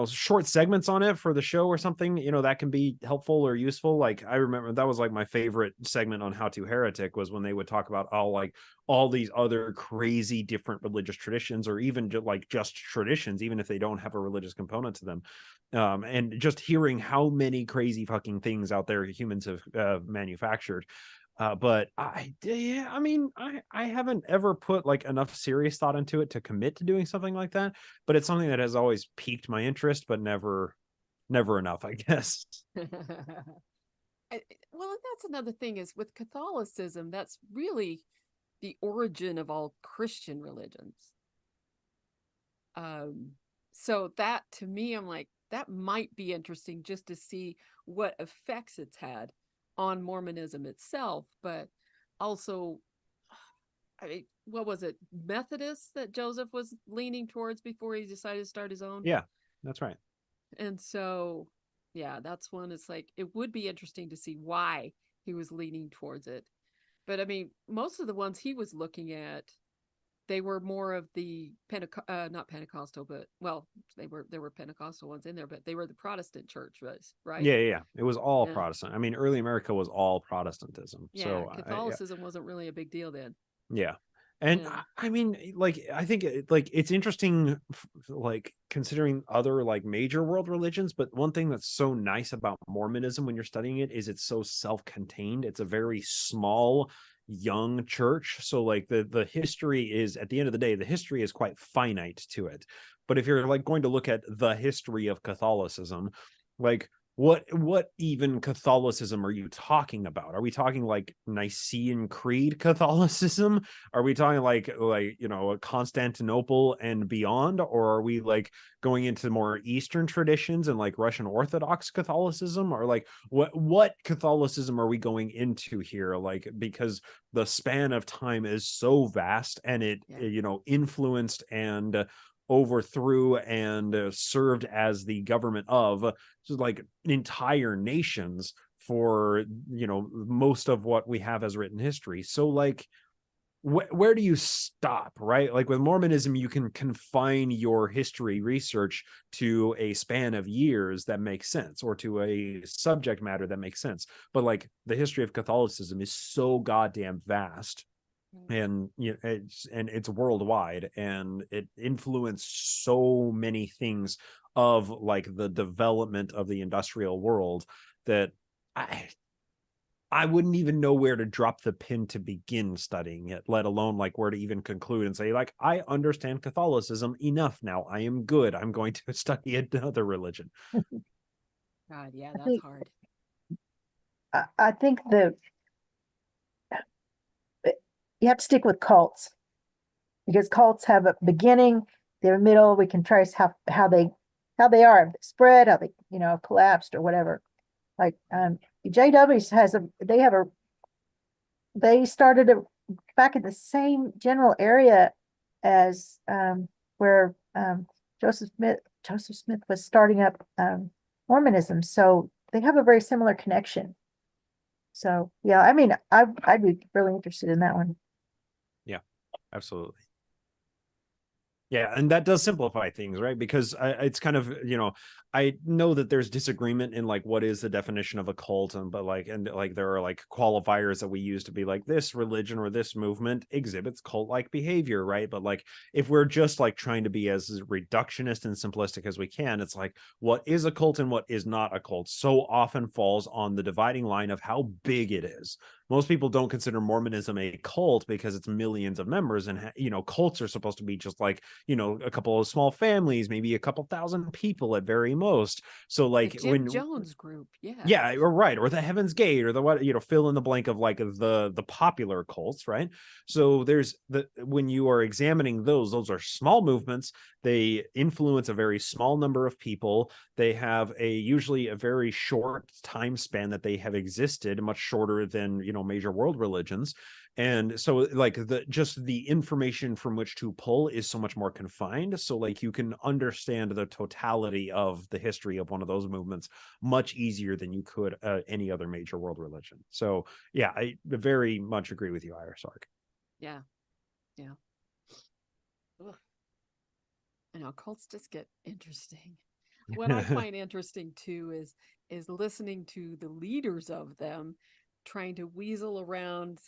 short segments on it for the show or something, that can be helpful or useful. Like I remember that was like my favorite segment on How to Heretic was when they would talk about all these other crazy different religious traditions, or even just traditions, even if they don't have a religious component to them. And just hearing how many crazy fucking things out there humans have manufactured. But I haven't ever put like enough serious thought into it to commit to doing something like that. But it's something that has always piqued my interest, but never never enough, I guess. Well, and that's another thing is with Catholicism, that's really the origin of all Christian religions. So that to me, I'm like, that might be interesting just to see what effects it's had on Mormonism itself, but also, I mean, what was it, Methodists that Joseph was leaning towards before he decided to start his own? Yeah, that's right. And so, yeah, that's one. It's like, it would be interesting to see why he was leaning towards it. But I mean, most of the ones he was looking at, they were more of the not Pentecostal, but well, there were Pentecostal ones in there, but they were the Protestant church, right? Yeah. It was all Yeah. Protestant. I mean, early America was all Protestantism. Yeah, So Catholicism wasn't really a big deal then. yeah. And Yeah. I mean, like, I think like it's interesting, like considering other like major world religions. But one thing that's so nice about Mormonism when you're studying it is it's so self-contained. It's a very small, young church. So like the history is, at the end of the day, the history is quite finite to it. But if you're like going to look at the history of Catholicism, like what even Catholicism are you talking about? Are we talking like Nicene Creed Catholicism? Are we talking like Constantinople and beyond? Or are we like going into more Eastern traditions and like Russian Orthodox Catholicism? Or like what Catholicism are we going into here? Like, because the span of time is so vast, and it influenced and overthrew and served as the government of just like entire nations for most of what we have as written history. So like where do you stop, right? Like with Mormonism, you can confine your history research to a span of years that makes sense, or to a subject matter that makes sense. But like the history of Catholicism is so goddamn vast, and it's worldwide, and it influenced so many things of like the development of the industrial world, that I wouldn't even know where to drop the pin to begin studying it, let alone like where to even conclude and say, like, I understand Catholicism enough now, I am good, I'm going to study another religion. God, yeah, that's hard. I think you have to stick with cults, because cults have a beginning, their middle. We can trace how they are spread, how they collapsed or whatever. Like JW's they started back in the same general area as where Joseph Smith was starting up Mormonism. So they have a very similar connection. So yeah, I mean, I'd be really interested in that one. Yeah, absolutely. Yeah, and that does simplify things, right? Because it's kind of, I know that there's disagreement in like what is the definition of a cult, and there are like qualifiers that we use to be like, this religion or this movement exhibits cult-like behavior, right? But like if we're just like trying to be as reductionist and simplistic as we can, it's like what is a cult and what is not a cult so often falls on the dividing line of how big it is. Most people don't consider Mormonism a cult because it's millions of members, and cults are supposed to be just like a couple of small families, maybe a couple thousand people at very most. So like the Jim Jones group, or right, or the Heaven's Gate, or the what, fill in the blank of like the popular cults, right? So there's when you are examining those are small movements. They influence a very small number of people. They have usually a very short time span that they have existed, much shorter than major world religions. And so like the information from which to pull is so much more confined. So like you can understand the totality of the history of one of those movements much easier than you could any other major world religion. So yeah, I very much agree with you, Iris Ark. Yeah. Ugh. I know cults just get interesting. What I find interesting too is listening to the leaders of them trying to weasel around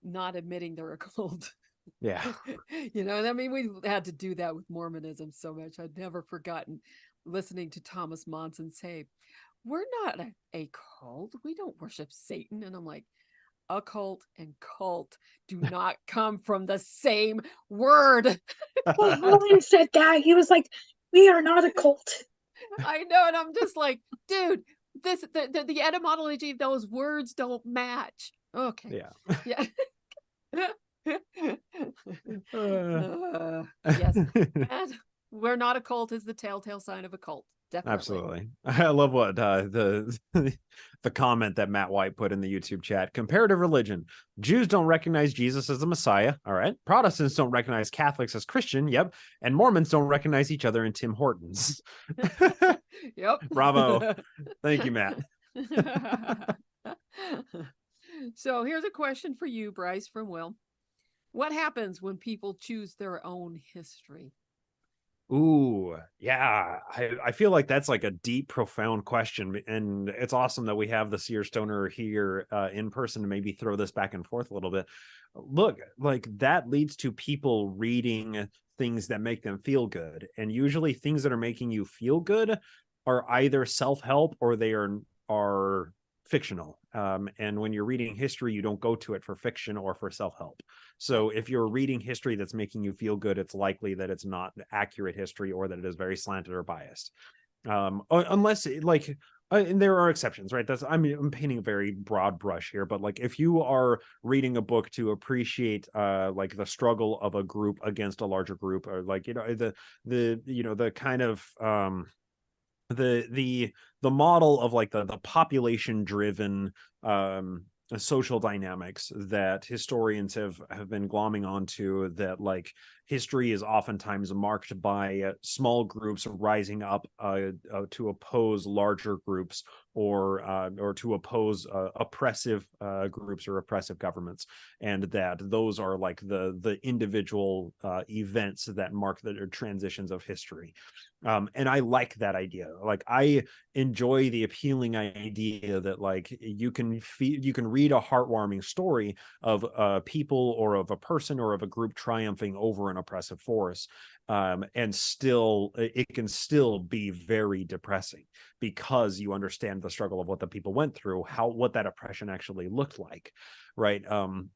not admitting they're a cult. Yeah. I mean, we had to do that with Mormonism so much. I'd never forgotten listening to Thomas Monson say, we're not a cult. We don't worship Satan. And I'm like, a cult and cult do not come from the same word. Well, William said that. He was like, we are not a cult. I know, and I'm just like, dude, the etymology of those words don't match. Okay. Yeah. Yeah. Uh, Yes. And we're not a cult is the telltale sign of a cult. Definitely. Absolutely. I love what the comment that Matt White put in the YouTube chat. Comparative religion. Jews don't recognize Jesus as the Messiah. All right. Protestants don't recognize Catholics as Christian. Yep. And Mormons don't recognize each other in Tim Hortons. Yep. Bravo. Thank you, Matt. So here's a question for you, Bryce, from Will. What happens when people choose their own history? Ooh, yeah. I feel like that's like a deep, profound question. And it's awesome that we have the Seer Stoner here in person to maybe throw this back and forth a little bit. Look, like that leads to people reading things that make them feel good. And usually things that are making you feel good are either self-help or they are fictional. And when you're reading history, you don't go to it for fiction or for self-help. So if you're reading history that's making you feel good, it's likely that it's not accurate history or that it is very slanted or biased. Unless like, and there are exceptions, right? I'm painting a very broad brush here, but like if you are reading a book to appreciate like the struggle of a group against a larger group, or like, the kind of the model of like the population driven social dynamics that historians have been glomming onto, that like history is oftentimes marked by small groups rising up to oppose larger groups, or to oppose oppressive groups or oppressive governments, and that those are like the individual events that mark the transitions of history. And I like that idea. Like I enjoy the appealing idea that like you can read a heartwarming story of people or of a person or of a group triumphing over an oppressive force, and still it can still be very depressing because you understand the struggle of what the people went through, what that oppression actually looked like, right?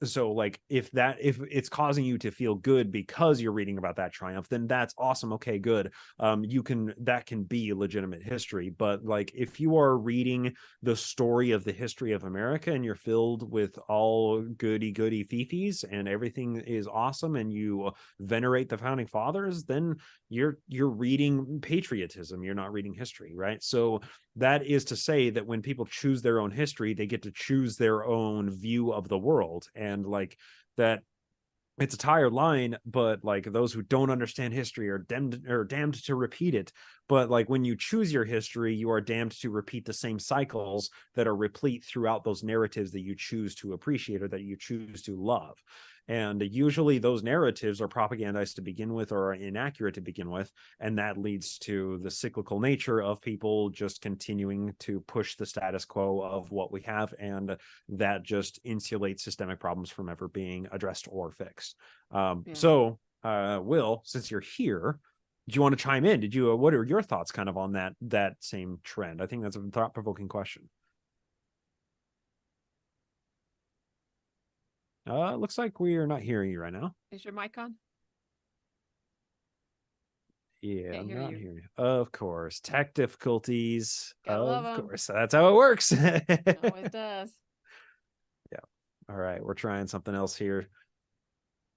So like if it's causing you to feel good because you're reading about that triumph, then that's awesome. Okay, good. That can be legitimate history. But like if you are reading the story of the history of America and you're filled with all goody fifis and everything is awesome and you venerate the founding fathers, then you're reading patriotism, you're not reading history, right? So that is to say that when people choose their own history, they get to choose their own view of the world. And like that, it's a tired line, but like those who don't understand history are damned to repeat it. But like when you choose your history, you are damned to repeat the same cycles that are replete throughout those narratives that you choose to appreciate or that you choose to love. And usually those narratives are propagandized to begin with or are inaccurate to begin with. And that leads to the cyclical nature of people just continuing to push the status quo of what we have. And that just insulates systemic problems from ever being addressed or fixed. So, Will, since you're here, do you want to chime in? What are your thoughts kind of on that same trend? I think that's a thought-provoking question. Looks like we are not hearing you right now. Is your mic on? Yeah, I'm not hearing you. Of course. Tech difficulties. Of course. That's how it works. Always does. Yeah. All right. We're trying something else here.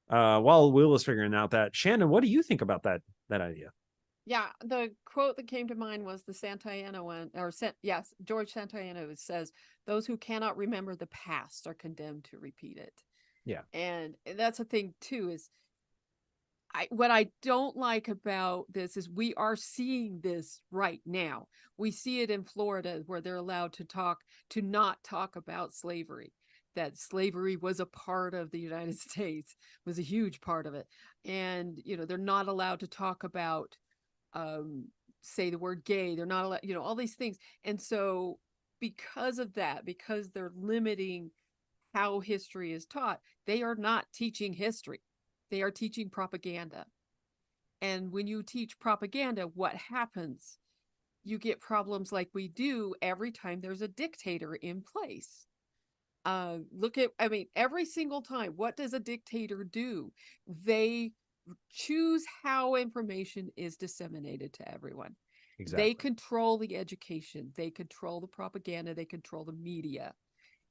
While Will is figuring out that, Shannon, what do you think about that idea? Yeah, the quote that came to mind was the Santayana one, yes, George Santayana says, "Those who cannot remember the past are condemned to repeat it." Yeah. And that's a thing too, is what I don't like about this is we are seeing this right now. We see it in Florida where they're allowed to not talk about slavery. That slavery was a part of the United States, was a huge part of it. And, they're not allowed to talk about, say the word gay. They're not allowed, all these things. And so because of that, because they're limiting how history is taught, they are not teaching history. They are teaching propaganda. And when you teach propaganda, what happens? You get problems like we do every time there's a dictator in place. Every single time, what does a dictator do? They choose how information is disseminated to everyone. Exactly. They control the education, they control the propaganda, they control the media,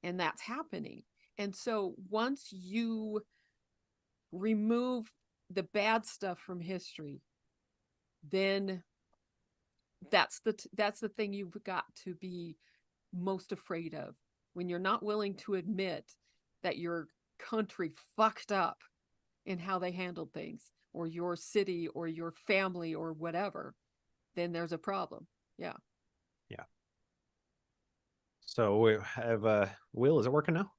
and that's happening. And so once you remove the bad stuff from history, then that's the thing you've got to be most afraid of, when you're not willing to admit that your country fucked up in how they handled things, or your city or your family or whatever, then there's a problem. Yeah. So we have Will, is it working now?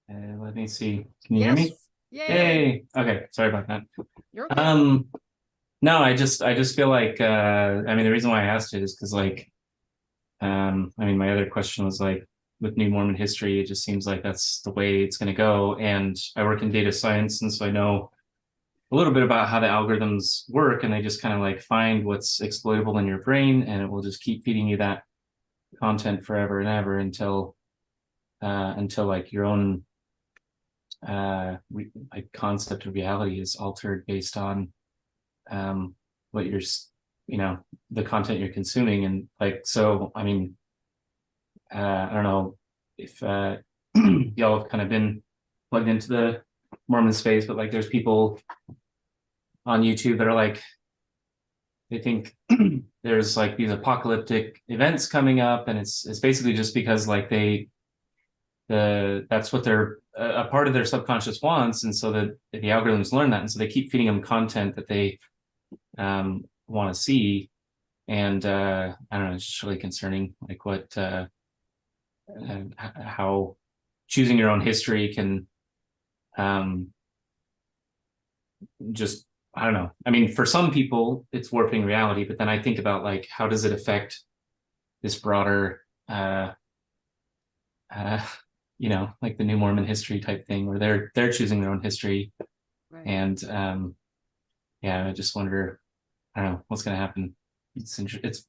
Let me see. Can you hear me? Yay. Yay. Okay, sorry about that. You're okay. No, I just feel like I mean, the reason why I asked it is because like I mean, my other question was like, with New Mormon history, it just seems like that's the way it's going to go. And I work in data science, and so I know a little bit about how the algorithms work, and they just kind of like find what's exploitable in your brain, and it will just keep feeding you that content forever and ever until like your own like concept of reality is altered based on what you're, you know, the content you're consuming. And like, so I mean, I don't know if y'all have kind of been plugged into the Mormon space, but like there's people on YouTube that are like, they think there's like these apocalyptic events coming up, and it's basically just because like that's what they're a part of their subconscious wants, and so that the algorithms learn that, and so they keep feeding them content that they want to see. And I don't know, it's just really concerning, like what how choosing your own history can just, I don't know. I mean, for some people, it's warping reality, but then I think about like, how does it affect this broader, you know, like the New Mormon history type thing, where they're choosing their own history, Right. and yeah, I just wonder, I don't know what's going to happen. It's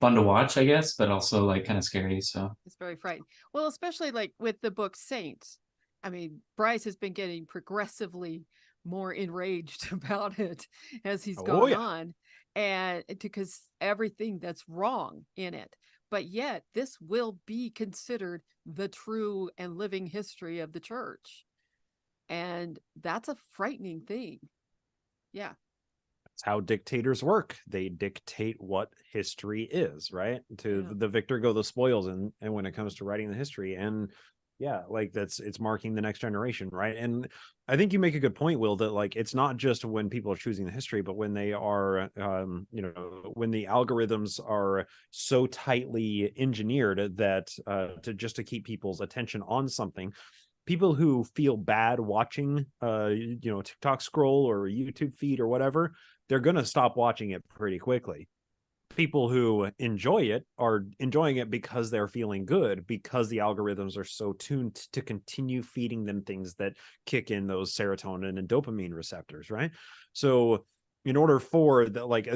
fun to watch, I guess, but also like kind of scary. So It's very frightening. Well, especially like with the book Saints. I mean, Bryce has been getting progressively more enraged about it as he's gone on, and because everything that's wrong in it. But yet, this will be considered the true and living history of the church. And that's a frightening thing. Yeah. That's how dictators work. They dictate what history is, right? To the victor go the spoils, and when it comes to writing the history, and yeah, like it's marking the next generation, right? And I think you make a good point, Will, that like it's not just when people are choosing the history, but when they are you know, when the algorithms are so tightly engineered that to keep people's attention on something. People who feel bad watching you know, TikTok scroll or YouTube feed or whatever, they're going to stop watching it pretty quickly. People who enjoy it are enjoying it because they're feeling good, because the algorithms are so tuned to continue feeding them things that kick in those serotonin and dopamine receptors, right? So in order for the, like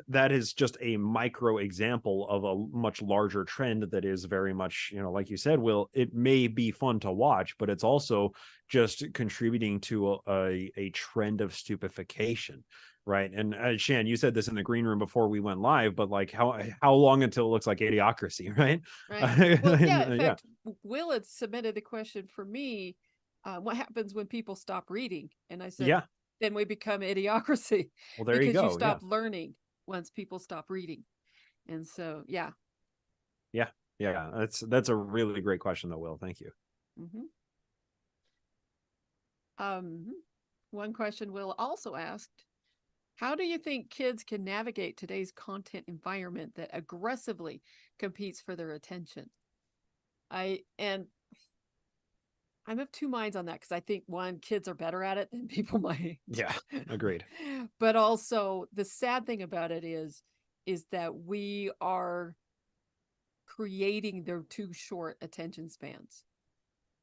that is just a micro example of a much larger trend that is very much, you know, like you said, Will, it may be fun to watch, but it's also just contributing to a trend of stupefaction. Right. And Shan, you said this in the green room before we went live, but like how long until it looks like Idiocracy, right? Right. Well, yeah, in fact, Will had submitted the question for me, what happens when people stop reading? And I said, yeah, then we become Idiocracy. Well, there you because go. you stop learning once people stop reading. And so, yeah. That's a really great question though, Will. Thank you. One question Will also asked, how do you think kids can navigate today's content environment that aggressively competes for their attention? I'm of two minds on that, because I think, one, kids are better at it than people my age. Yeah, agreed. But also the sad thing about it is that we are creating their too short attention spans.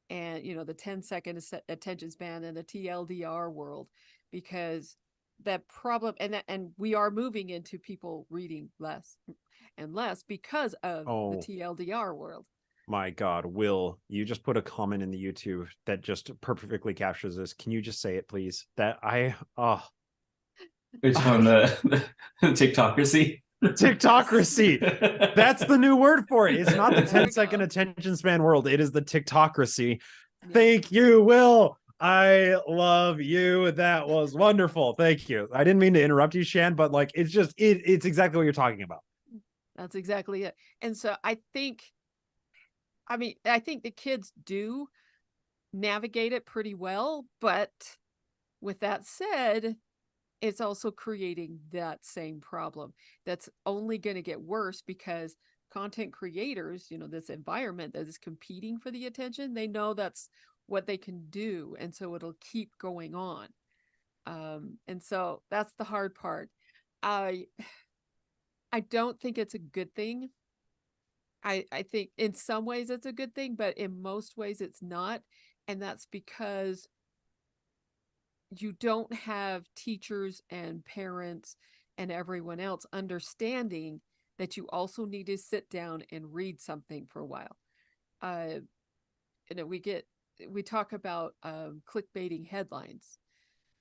And, you know, the 10-second attention span in the TLDR world, because that problem, and we are moving into people reading less and less because of the TLDR world. My God, Will, you just put a comment in the YouTube that just perfectly captures this. Can you just say it, please? That which one, the TikTocracy? TikTocracy. That's the new word for it. It's not the There we 10-second go. attention span world. It is the TikTocracy. Yeah. Thank you, Will. I love you. That was wonderful. Thank you. I didn't mean to interrupt you, Shan, but like it's exactly what you're talking about. That's exactly it. And so I think the kids do navigate it pretty well, but with that said, it's also creating that same problem that's only going to get worse because content creators, this environment that is competing for the attention, they know that's what they can do. And so it'll keep going on. And so that's the hard part. I don't think it's a good thing. I think in some ways it's a good thing, but in most ways it's not. And that's because you don't have teachers and parents and everyone else understanding that you also need to sit down and read something for a while. We talk about clickbaiting headlines,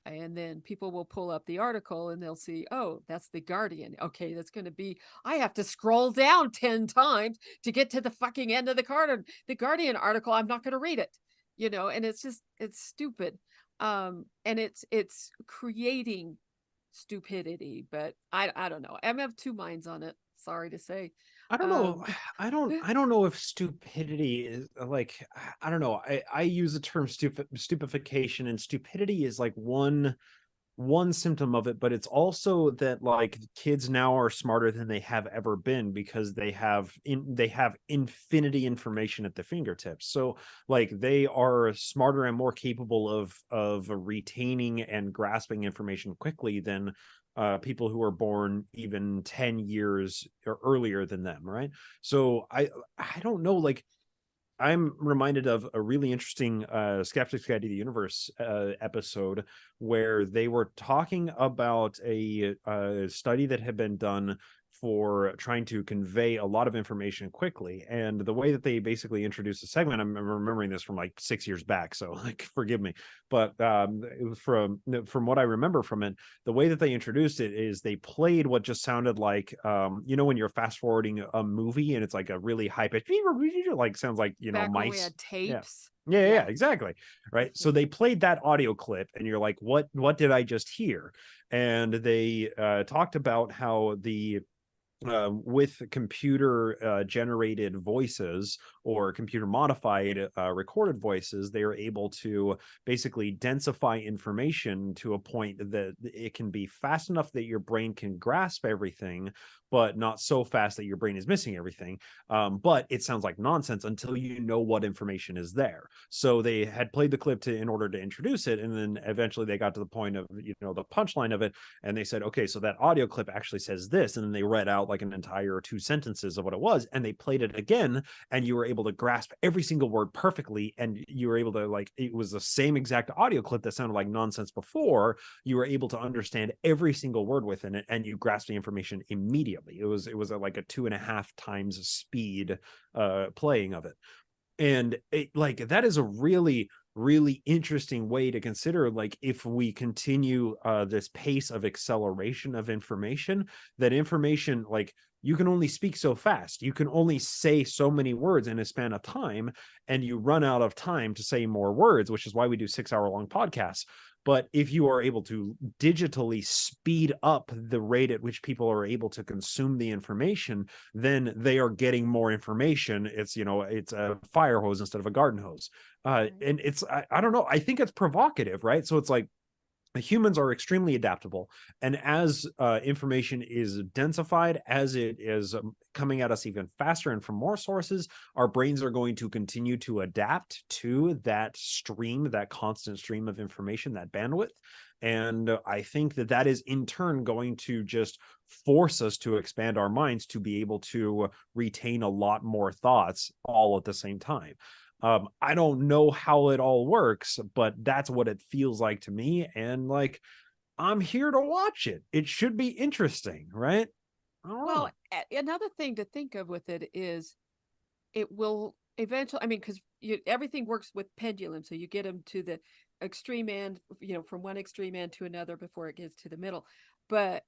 and then people will pull up the article and they'll see, oh, that's the Guardian. Okay, that's going to be, I have to scroll down 10 times to get to the fucking end of the Guardian article. I'm not going to read it, and it's stupid. And it's creating stupidity, but I don't know. I have two minds on it. Sorry to say. I don't know. I don't know if stupidity is like, I don't know. I use the term stupefaction, and stupidity is like one symptom of it, but it's also that like kids now are smarter than they have ever been because they have infinity information at the fingertips. So like they are smarter and more capable of retaining and grasping information quickly than people who are born even 10 years or earlier than them, right? So I don't know, like I'm reminded of a really interesting Skeptic's Guide to the Universe episode where they were talking about a study that had been done for trying to convey a lot of information quickly. And the way that they basically introduced the segment, I'm remembering this from like 6 years back, so like forgive me, but it was from what I remember from it, the way that they introduced it is they played what just sounded like when you're fast forwarding a movie and it's like a really high pitch, like sounds like Back mice. when we had tapes. Yeah, exactly. Right. So they played that audio clip and you're like, what did I just hear? And they talked about how the with computer generated voices or computer modified recorded voices, they are able to basically densify information to a point that it can be fast enough that your brain can grasp everything, but not so fast that your brain is missing everything. But it sounds like nonsense until you know what information is there. So they had played the clip in order to introduce it, and then eventually they got to the point of the punchline of it, and they said, okay, so that audio clip actually says this, and then they read out like an entire 2 sentences of what it was, and they played it again, and you were able to grasp every single word perfectly, and you were able to, like, it was the same exact audio clip that sounded like nonsense before. You were able to understand every single word within it, and you grasped the information immediately. It was like a 2.5 times speed playing of it. And that is a really interesting way to consider, like, if we continue this pace of acceleration of information, that information, like, you can only speak so fast, you can only say so many words in a span of time, and you run out of time to say more words, which is why we do 6-hour-long podcasts. But if you are able to digitally speed up the rate at which people are able to consume the information, then they are getting more information. It's a fire hose instead of a garden hose. And it's, I don't know, I think it's provocative, right? So it's like, humans are extremely adaptable, and as information is densified, as it is coming at us even faster and from more sources, our brains are going to continue to adapt to that constant stream of information, that bandwidth. And I think that is in turn going to just force us to expand our minds to be able to retain a lot more thoughts all at the same time. I don't know how it all works, but that's what it feels like to me. And like, I'm here to watch it. It should be interesting, right? Well, another thing to think of with it is it will eventually, I mean, because everything works with pendulum. So you get them to the extreme end, from one extreme end to another before it gets to the middle. But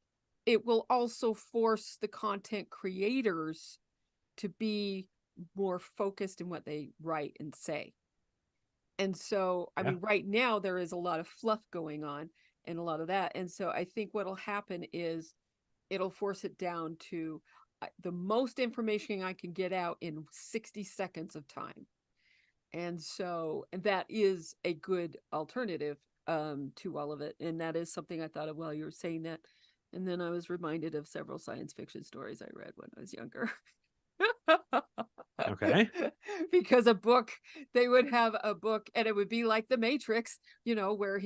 it will also force the content creators to be more focused in what they write and say. And so, I mean, right now there is a lot of fluff going on and a lot of that. And so I think what'll happen is it'll force it down to the most information I can get out in 60 seconds of time. And so, and that is a good alternative to all of it. And that is something I thought of while you were saying that. And then I was reminded of several science fiction stories I read when I was younger. Okay. Because they would have a book and it would be like the Matrix, where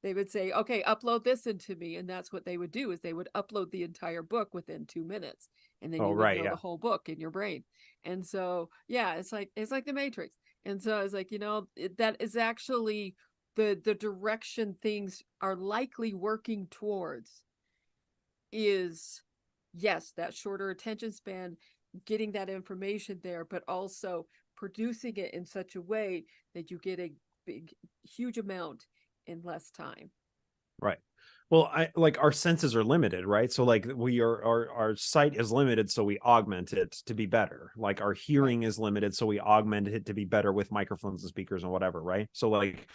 they would say, okay, upload this into me. And that's what they would do, is they would upload the entire book within 2 minutes. And then you would know the whole book in your brain. And so, yeah, it's like the Matrix. And so I was like, that is actually the direction things are likely working towards is, yes, that shorter attention span, getting that information there, but also producing it in such a way that you get a huge amount in less time. Right. Well, our senses are limited, right? So like our sight is limited, so we augment it to be better. Like our hearing is limited, so we augment it to be better with microphones and speakers and whatever, right? So like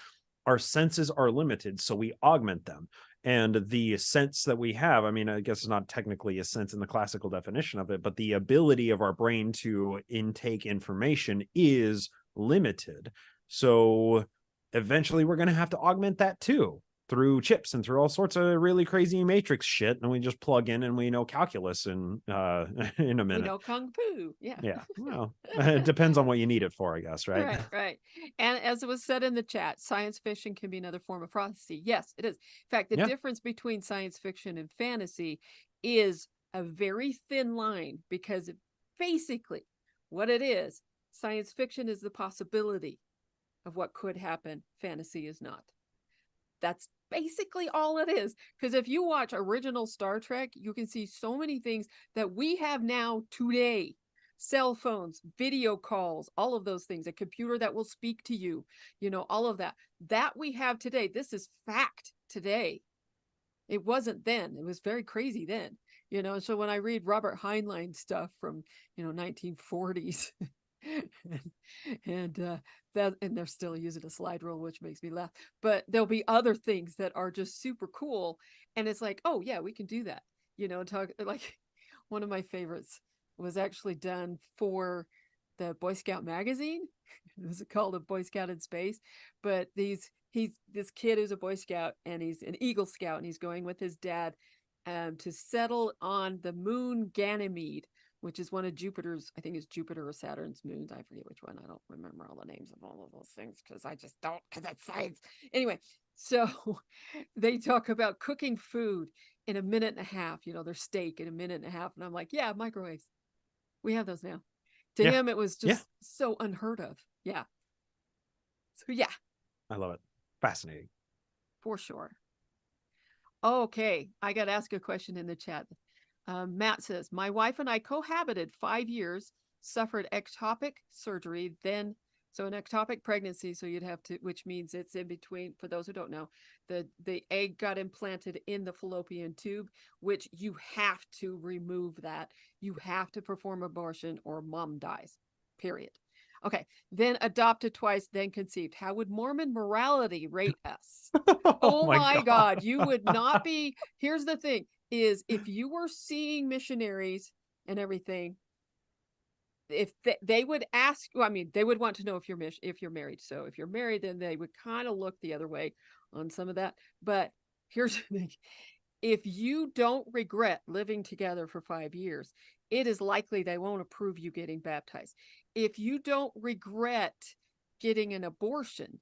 our senses are limited, so we augment them. And the sense that we have, I mean, I guess it's not technically a sense in the classical definition of it, but the ability of our brain to intake information is limited. So eventually we're going to have to augment that too, through chips and through all sorts of really crazy matrix shit. And we just plug in and we know calculus in a minute. We know kung fu. Yeah. Yeah. Well, it depends on what you need it for, I guess. Right. Right. And as it was said in the chat, science fiction can be another form of prophecy. Yes, it is. In fact, the difference between science fiction and fantasy is a very thin line, because basically what it is, science fiction is the possibility of what could happen. Fantasy is not. That's basically all it is. Because if you watch original Star Trek, you can see so many things that we have now today. Cell phones, video calls, all of those things, a computer that will speak to you, all of that we have today. This is fact today. It wasn't then. It was very crazy then, so when I read Robert Heinlein stuff from 1940s and they're still using a slide rule, which makes me laugh, but there'll be other things that are just super cool, and it's like, oh yeah, we can do that. Talk like one of my favorites was actually done for the Boy Scout magazine. It was called A Boy Scout in Space, but this kid who's a Boy Scout, and he's an Eagle Scout, and he's going with his dad to settle on the moon Ganymede, which is one of Jupiter's, I think it's Jupiter or Saturn's moons. I forget which one. I don't remember all the names of all of those things because I just don't, because it's science. Anyway, so they talk about cooking food in a minute and a half, their steak in a minute and a half. And I'm like, yeah, microwaves. We have those now. To him, it was just so unheard of. Yeah. So yeah. I love it. Fascinating. For sure. Okay. I got to ask a question in the chat. Matt says, my wife and I cohabited 5 years, suffered ectopic surgery, then an ectopic pregnancy. So you'd have to, which means it's in between, for those who don't know, the egg got implanted in the fallopian tube, which you have to remove that. You have to perform abortion or mom dies, period. Okay. Then adopted twice, then conceived. How would Mormon morality rate us? Oh my God. You would not be. Here's the thing is, if you were seeing missionaries and everything, if they would ask, I mean, they would want to know if you're married. So if you're married, then they would kind of look the other way on some of that. But here's the thing. If you don't regret living together for 5 years, it is likely they won't approve you getting baptized. If you don't regret getting an abortion,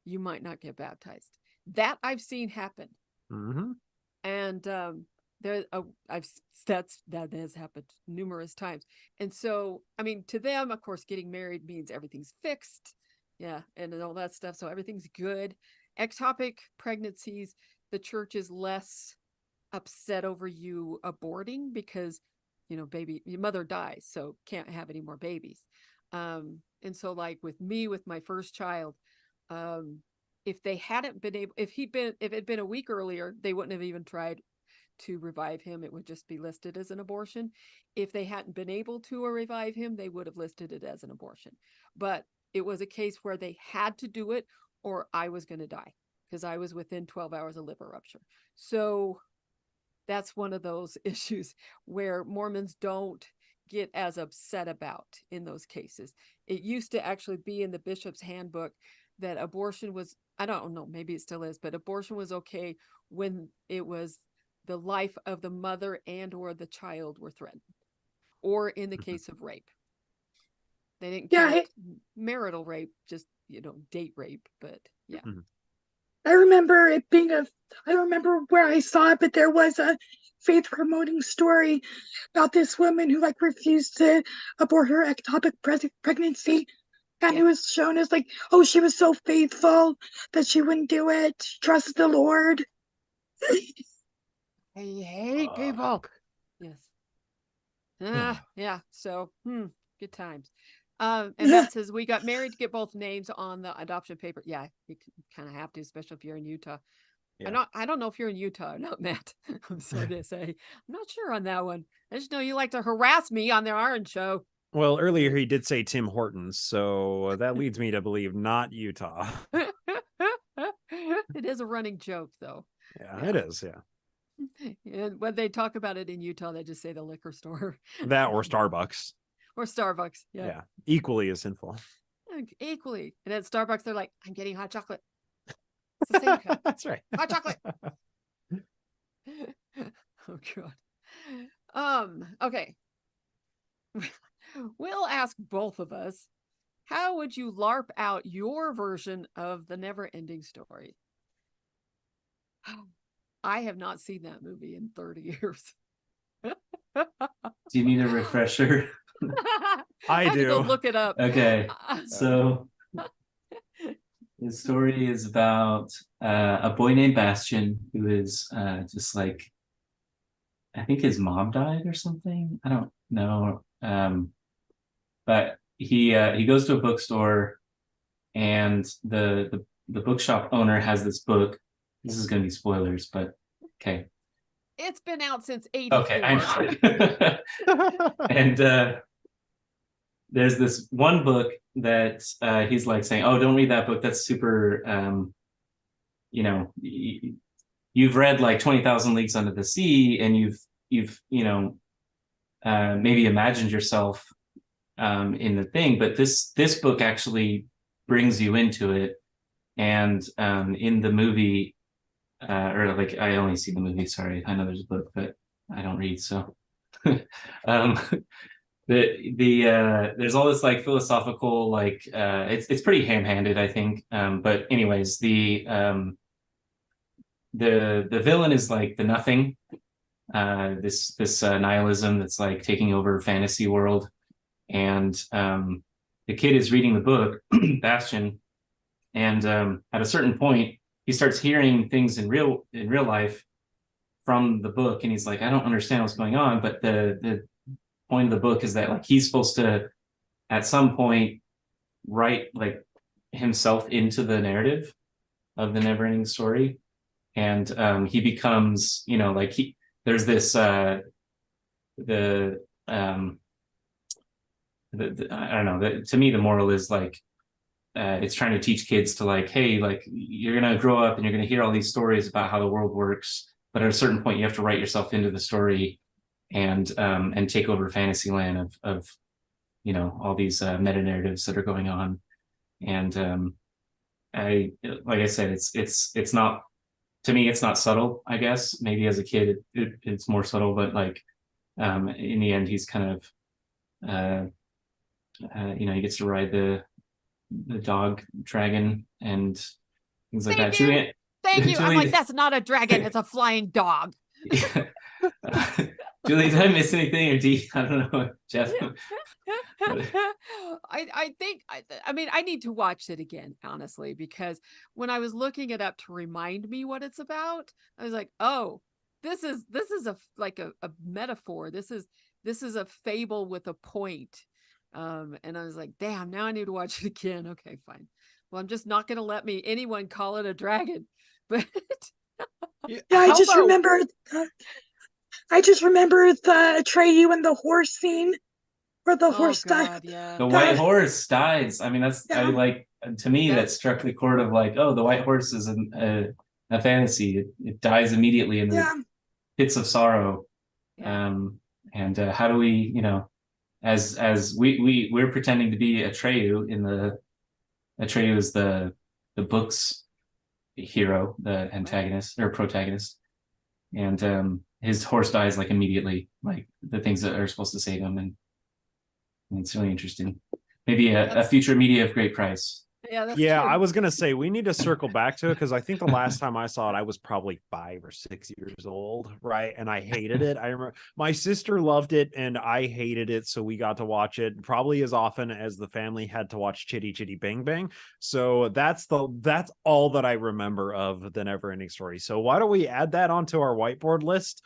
you might not get baptized. That I've seen happen. Mm-hmm. And that has happened numerous times. And so, I mean, to them, of course, getting married means everything's fixed. Yeah. And all that stuff. So everything's good. Ectopic pregnancies, the church is less upset over you aborting because, your mother dies, so can't have any more babies. And so like with me, with my first child, if they hadn't been able, if it had been a week earlier, they wouldn't have even tried to revive him, it would just be listed as an abortion. If they hadn't been able to revive him, they would have listed it as an abortion. But it was a case where they had to do it or I was going to die because I was within 12 hours of liver rupture. So that's one of those issues where Mormons don't get as upset about in those cases. It used to actually be in the bishop's handbook that abortion was, I don't know, maybe it still is, but abortion was okay when it was the life of the mother and or the child were threatened, or in the case of rape. They didn't count marital rape, just, date rape, but yeah. I remember it being I don't remember where I saw it, but there was a faith promoting story about this woman who refused to abort her ectopic pregnancy. And it was shown as she was so faithful that she wouldn't do it. She trusted the Lord. I hate people. Yes. Yeah. So, good times. And Matt says, we got married to get both names on the adoption paper. Yeah, you kind of have to, especially if you're in Utah. Yeah. I don't know if you're in Utah or not, Matt. I'm sorry to say. I'm not sure on that one. I just know you like to harass me on the Orange Show. Well, earlier he did say Tim Hortons, so that leads me to believe not Utah. It is a running joke, though. Yeah, it is, yeah. And when they talk about it in Utah, they just say the liquor store. That or Starbucks. Or Starbucks, yeah. Equally as sinful. Equally. And at Starbucks, they're like, I'm getting hot chocolate. It's the same cup. That's right. Hot chocolate. Oh, God. Okay. We'll ask both of us, how would you LARP out your version of the never-ending story? I have not seen that movie in 30 years. Do you need a refresher? I do. Go look it up. Okay. So the story is about a boy named Bastian who is just I think his mom died or something. I don't know. But he goes to a bookstore and the bookshop owner has this book. This is going to be spoilers, but okay. It's been out since 84. Okay, I know. And there's this one book that he's saying, oh, don't read that book. That's super, you've read 20,000 Leagues Under the Sea and you've maybe imagined yourself in the thing, but this book actually brings you into it. And in the movie, I only see the movie, sorry, I know there's a book, but I don't read, so there's all this philosophical it's pretty ham-handed, I think, but anyways, the villain is the nothing, this nihilism that's taking over fantasy world, and the kid is reading the book, Bastian, and at a certain point he starts hearing things in real life from the book, and he's I don't understand what's going on, but the point of the book is that he's supposed to at some point write himself into the narrative of the never-ending story, and he becomes there's this I don't know, to me the moral is it's trying to teach kids to hey, you're gonna grow up and you're gonna hear all these stories about how the world works, but at a certain point you have to write yourself into the story and take over fantasy land of all these meta narratives that are going on. And like I said, it's not, to me it's not subtle. I guess maybe as a kid it's more subtle, but in the end he's kind of he gets to ride the dog dragon and things like that. Julian, thank you. I'm that's not a dragon, it's a flying dog. Julie, did I miss anything, or I don't know, Jeff? I think I need to watch it again, honestly, because when I was looking it up to remind me what it's about, I was oh, this is a metaphor. This is a fable with a point. And I was damn, now I need to watch it again. Okay, fine. Well, I'm just not going to let anyone call it a dragon. But I just remembered I just remember the Atreyu and the horse scene where the horse died. God, yeah. The white horse dies. I mean, I Yeah. like, to me, that struck the chord of like, oh, the white horse is a fantasy. It dies immediately in the Yeah. pits of sorrow. Yeah. And how do we, you know, as we're pretending to be Atreyu in the Atreyu is the book's hero, the antagonist or protagonist, and his horse dies like immediately, like the things that are supposed to save him, and it's really interesting. Maybe a future media of great price. Yeah, that's Yeah, true. I was gonna say we need to circle back to it because I think the last time I saw it, I was probably 5 or 6 years old, right? And I hated it. I remember my sister loved it and I hated it, so we got to watch it probably as often as the family had to watch Chitty Chitty Bang Bang. So that's all that I remember of the Never Ending Story. So why don't we add that onto our whiteboard list?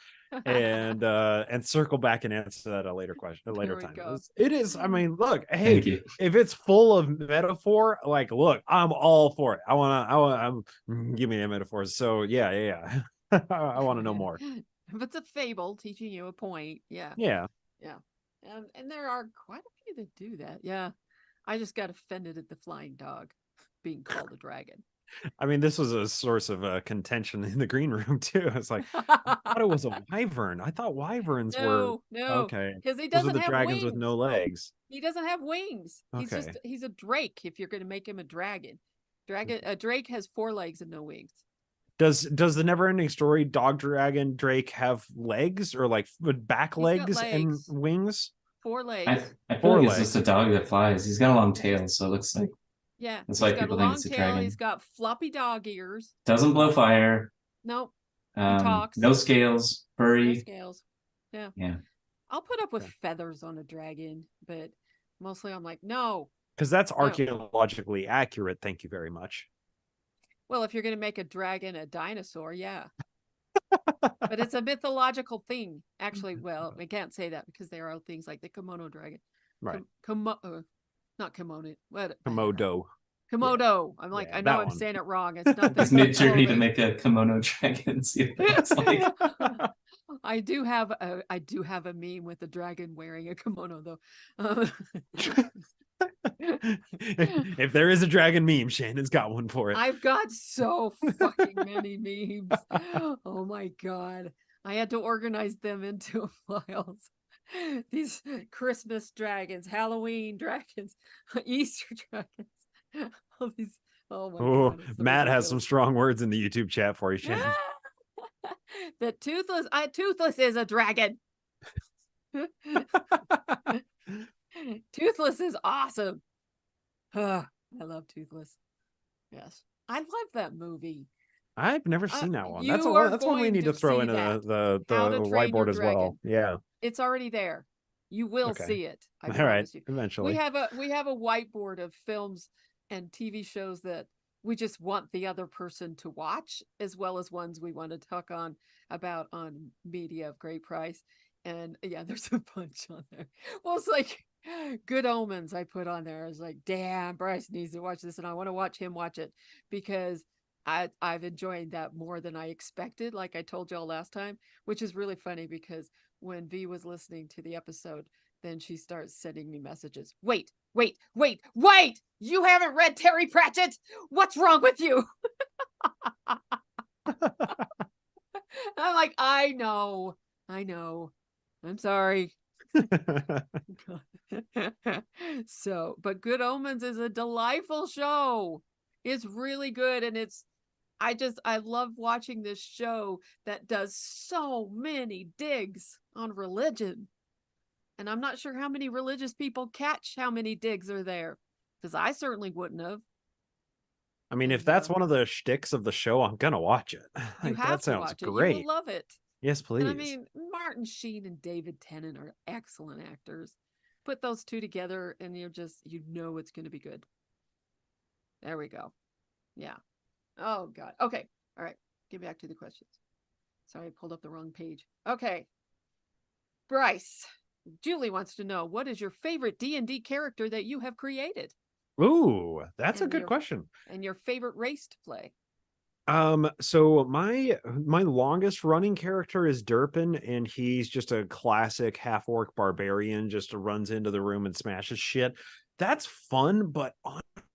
And circle back and answer that at a later question, a later time. It is, I mean, look, hey, if it's full of metaphor, like, look, I'm all for it. Give me the metaphors. So yeah. I want to know more. If it's a fable teaching you a point, yeah. And there are quite a few that do that. Yeah, I just got offended at the flying dog being called a dragon. I mean, this was a source of contention in the green room too. It's like, I thought it was a wyvern. I thought wyverns were okay because he Those are doesn't the have dragons wings. with no legs. He doesn't have wings. Okay. He's a drake. If you're going to make him a dragon, a drake has 4 legs and no wings. Does the Never Ending Story dog dragon Drake have legs or like back legs and wings? 4 legs. I feel like it's just a dog that flies. He's got a long tail, so it looks like it's like got people a think long it's a tail. dragon. He's got floppy dog ears. Doesn't blow fire. Nope. He talks. No scales. Furry. No scales. Yeah. I'll put up with feathers on a dragon, but mostly I'm like, no. Because that's archaeologically accurate. Thank you very much. Well, if you're going to make a dragon a dinosaur, yeah. But it's a mythological thing. Actually, well, I can't say that because there are things like the kimono dragon. Right. Not kimono. What? Komodo. Komodo. I'm like, I know I'm saying it wrong. It's not this mid-journey to make a kimono dragon. See what it looks like. I do have a meme with a dragon wearing a kimono though. If there is a dragon meme, Shannon's got one for it. I've got so fucking many memes. Oh my god. I had to organize them into files. These Christmas dragons, Halloween dragons, Easter dragons. All these. Oh my god. Matt has some strong words in the YouTube chat for you, Shannon. The Toothless is a dragon. Toothless is awesome. I love Toothless. Yes. I love that movie. I've never seen that one. That's one we need to throw into the whiteboard as well. Yeah. It's already there. You will see it. All right. Eventually. We have a whiteboard of films and TV shows that we just want the other person to watch, as well as ones we want to talk about on media of great price. And yeah, there's a bunch on there. Well, it's like Good Omens I put on there. I was like, damn, Bryce needs to watch this, and I want to watch him watch it because I've enjoyed that more than I expected, like I told y'all last time, which is really funny because when V was listening to the episode, then she starts sending me messages. Wait! You haven't read Terry Pratchett? What's wrong with you? I'm like, I know. I'm sorry. But Good Omens is a delightful show. It's really good, and I love watching this show that does so many digs on religion. And I'm not sure how many religious people catch how many digs are there, because I certainly wouldn't have. I mean, if that's one of the shticks of the show, I'm gonna watch it. You have to watch it. You will love it. Yes, please. And I mean, Martin Sheen and David Tennant are excellent actors. Put those two together and you know it's going to be good. There we go. Yeah. Oh, God. Okay. All right. Get back to the questions. Sorry, I pulled up the wrong page. Okay. Bryce, Julie wants to know, what is your favorite D&D character that you have created? Ooh, that's a good question. And your favorite race to play? So my longest running character is Durpin, and he's just a classic half-orc barbarian, just runs into the room and smashes shit. That's fun, but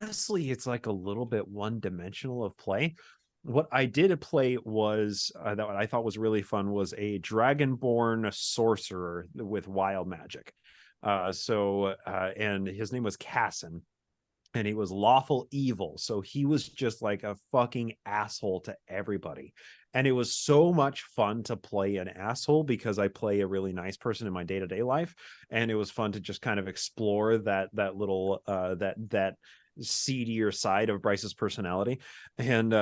honestly, it's like a little bit one-dimensional of play. What I did play was that what I thought was really fun was a dragonborn sorcerer with wild magic. And his name was Casson, and he was lawful evil. So he was just like a fucking asshole to everybody. And it was so much fun to play an asshole because I play a really nice person in my day-to-day life. And it was fun to just kind of explore that little that seedier side of Bryce's personality. And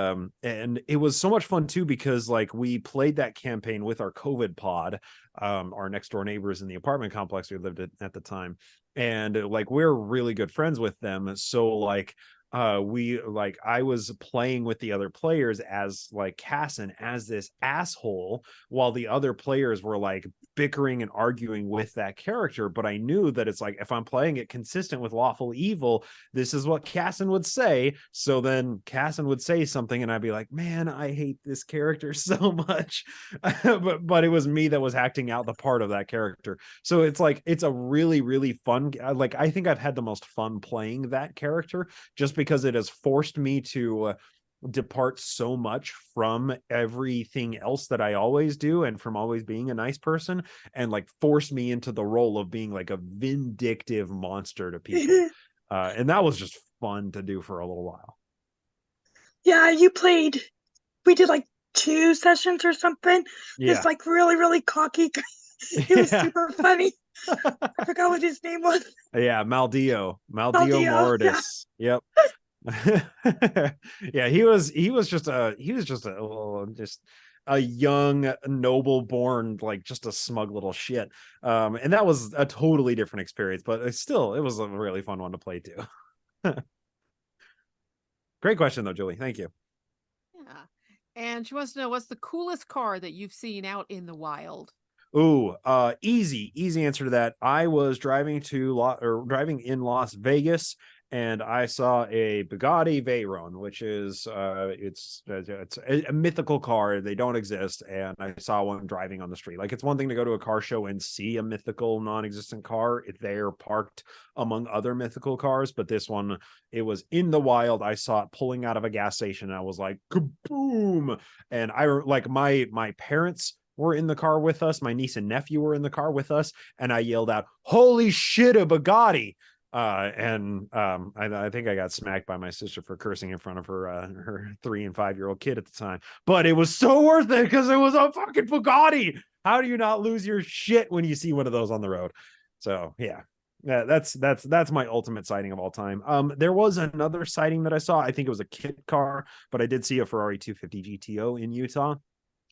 it was so much fun too, because like we played that campaign with our COVID pod, our next door neighbors in the apartment complex we lived at the time, and like we're really good friends with them. So like I was playing with the other players as like Casson as this asshole, while the other players were like bickering and arguing with that character. But I knew that it's like, if I'm playing it consistent with lawful evil, this is what Casson would say. So then Casson would say something and I'd be like, man, I hate this character so much. But it was me that was acting out the part of that character. So it's like, it's a really, really fun, like, I think I've had the most fun playing that character, just because it has forced me to depart so much from everything else that I always do, and from always being a nice person, and like force me into the role of being like a vindictive monster to people. And that was just fun to do for a little while. Yeah, we did like 2 sessions or something. Yeah. This like really, really cocky guy. It was super funny. I forgot what his name was. Yeah, Maldeo Maldeo, Mortis. Yeah. Yep. Yeah, he was just a young, noble born, like just a smug little shit. And that was a totally different experience, but it was a really fun one to play too. Great question though, Julie. Thank you. Yeah. And she wants to know, what's the coolest car that you've seen out in the wild? Ooh, easy answer to that. I was driving driving in Las Vegas, and I saw a Bugatti Veyron, which is it's a mythical car. They don't exist, and I saw one driving on the street. Like, it's one thing to go to a car show and see a mythical non-existent car if they're parked among other mythical cars, but this one, it was in the wild. I saw it pulling out of a gas station, and I was like, kaboom! And I like my parents were in the car with us. My niece and nephew were in the car with us, and I yelled out, "Holy shit, a Bugatti!" I think I got smacked by my sister for cursing in front of her 3 and 5-year-old kid at the time. But it was so worth it because it was a fucking Bugatti. How do you not lose your shit when you see one of those on the road? So yeah. Yeah, that's my ultimate sighting of all time. There was another sighting that I saw. I think it was a kit car, but I did see a Ferrari 250 GTO in Utah.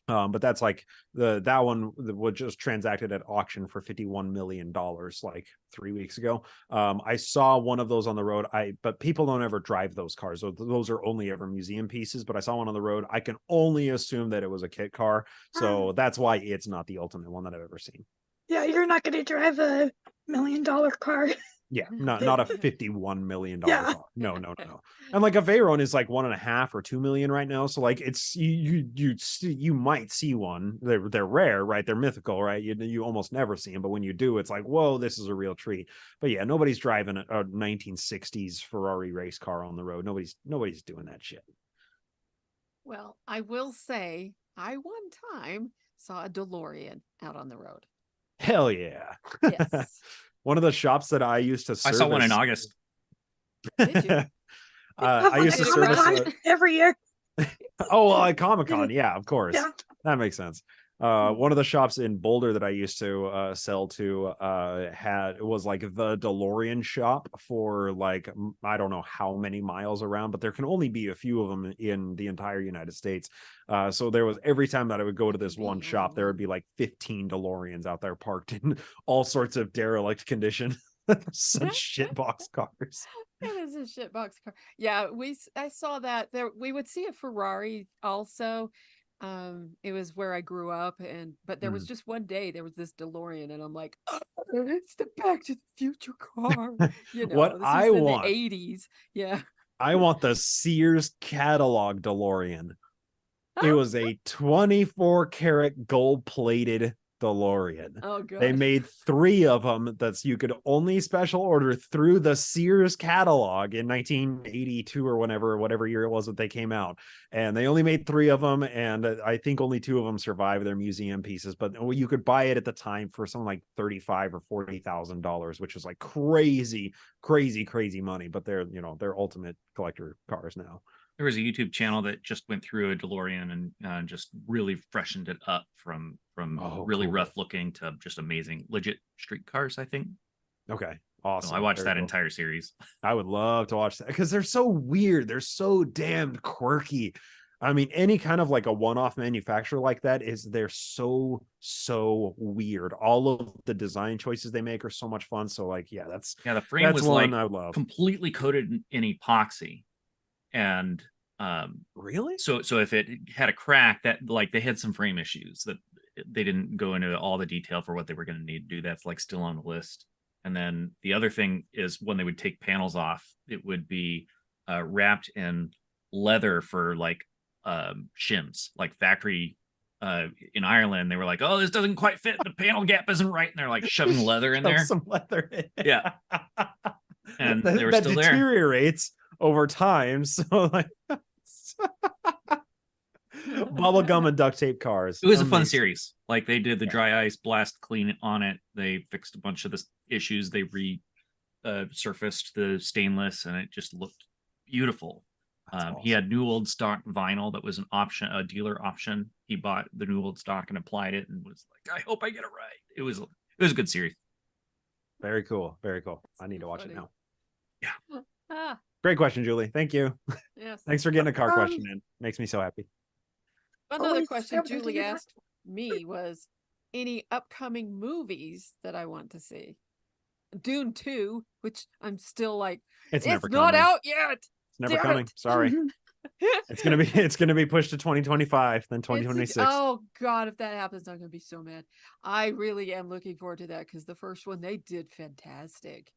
But that's like that one was just transacted at auction for $51 million like 3 weeks ago. I saw one of those on the road. But people don't ever drive those cars. So those are only ever museum pieces. But I saw one on the road. I can only assume that it was a kit car. So that's why it's not the ultimate one that I've ever seen. Yeah, you're not going to drive a $1 million car. Yeah, not a $51 million Yeah. car. No. And like a Veyron is like 1.5 or 2 million right now. So like it's you might see one. They're rare, right? They're mythical, right? You almost never see them, but when you do, it's like, whoa, this is a real treat. But yeah, nobody's driving a 1960s Ferrari race car on the road. Nobody's doing that shit. Well, I will say, I one time saw a DeLorean out on the road. Hell yeah. Yes. One of the shops that I used to service. I saw one in August. Did you? I used to service every year. Oh, well, at Comic-Con, yeah, of course. Yeah. That makes sense. One of the shops in Boulder that I used to sell to was like the DeLorean shop for like, I don't know how many miles around, but there can only be a few of them in the entire United States. So there was, every time that I would go to this one shop, there would be like 15 DeLoreans out there parked in all sorts of derelict condition. Such shitbox cars. It is a shitbox car. Yeah, I saw that there. We would see a Ferrari also. It was where I grew up, but there was just one day there was this DeLorean, and I'm like, oh, it's the Back to the Future car. You know, what this I was in want the 80s. Yeah. I want the Sears catalog DeLorean. It was a 24 karat gold plated DeLorean. Oh god. They made 3 of them that's you could only special order through the Sears catalog in 1982 or whatever year it was that they came out. And they only made 3 of them, and I think only 2 of them survived. Their museum pieces, but you could buy it at the time for something like $35,000 or $40,000, which was like crazy money. But they're they're ultimate collector cars now. There was a YouTube channel that just went through a DeLorean and just really freshened it up from really cool. rough looking to just amazing, legit street cars, I think. Okay, awesome. So I watched Very that cool. entire series. I would love to watch that because they're so weird. They're so damned quirky. I mean, any kind of like a one-off manufacturer like that they're so weird. All of the design choices they make are so much fun. So like, yeah, the frame was one like I would love. completely coated in epoxy. And really? So if it had a crack, that like they had some frame issues that they didn't go into all the detail for what they were going to need to do. That's like still on the list. And then the other thing is when they would take panels off, it would be wrapped in leather for like shims, like factory in Ireland. They were like, oh, this doesn't quite fit. The panel gap isn't right. And they're like shoving leather in there. Some leather in. Yeah. And they were that still there. Deteriorates over time. So like bubble gum and duct tape cars. It was a fun series. Like they did the dry ice blast clean on it. They fixed a bunch of the issues. They surfaced the stainless, and it just looked beautiful. Awesome. He had new old stock vinyl that was an option, a dealer option. He bought the new old stock and applied it, and was like, "I hope I get it right." It was a good series. Very cool. Very cool. I need to watch it now. Yeah. Great question, Julie. Thank you. Yes. Thanks for getting a car question in. Makes me so happy. Another question Julie asked me was any upcoming movies that I want to see. Dune 2, which I'm still like, it's never not coming. out yet. It's never coming. Sorry. It's gonna be pushed to 2025, then 2026. Oh god, if that happens, I'm gonna be so mad. I really am looking forward to that because the first one they did fantastic.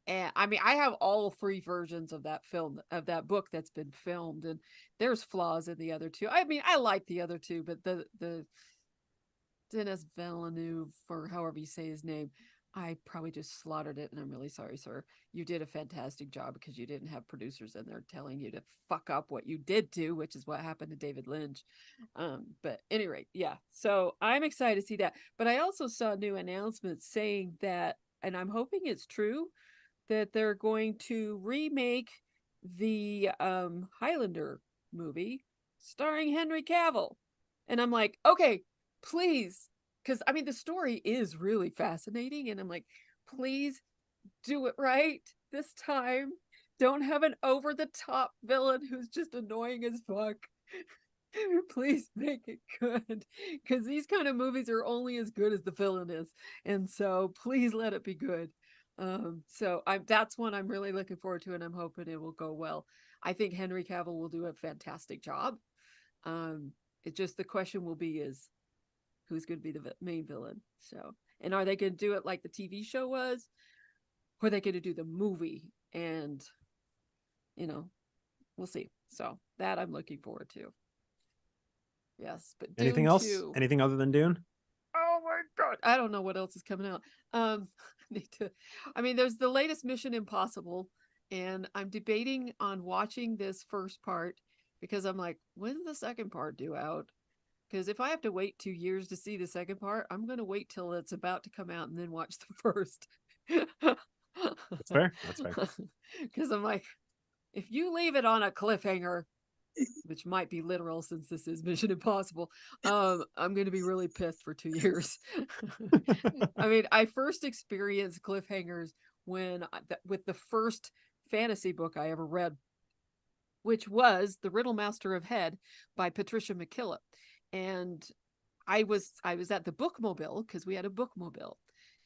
And I mean, I have all 3 versions of that film, of that book that's been filmed, and there's flaws in the other 2. I mean, I like the other 2, but the Denis Villeneuve, or however you say his name, I probably just slaughtered it, and I'm really sorry, sir. You did a fantastic job because you didn't have producers in there telling you to fuck up what you did do, which is what happened to David Lynch. But at any rate, yeah. So I'm excited to see that. But I also saw new announcements saying that, and I'm hoping it's true, that they're going to remake the Highlander movie starring Henry Cavill. And I'm like, okay, please. Because I mean, the story is really fascinating. And I'm like, please do it right this time. Don't have an over-the-top villain who's just annoying as fuck. Please make it good. Because these kind of movies are only as good as the villain is. And so please let it be good. So that's one I'm really looking forward to, and I'm hoping it will go well. I think Henry Cavill will do a fantastic job. It just, the question will be is who's going to be the main villain. So, and are they going to do it like the TV show was, or are they going to do the movie? And we'll see. So that I'm looking forward to. Yes, but anything Dune else? 2. Anything other than Dune? Oh my god, I don't know what else is coming out. There's the latest Mission Impossible, and I'm debating on watching this first part because I'm like, when's the second part due out? Because if I have to wait 2 years to see the second part, I'm going to wait till it's about to come out and then watch the first. That's fair. That's fair. Because I'm like, if you leave it on a cliffhanger, which might be literal since this is Mission Impossible, I'm going to be really pissed for 2 years. I mean, I first experienced cliffhangers with the first fantasy book I ever read, which was The Riddle Master of Head by Patricia McKillop. And I was at the bookmobile, because we had a bookmobile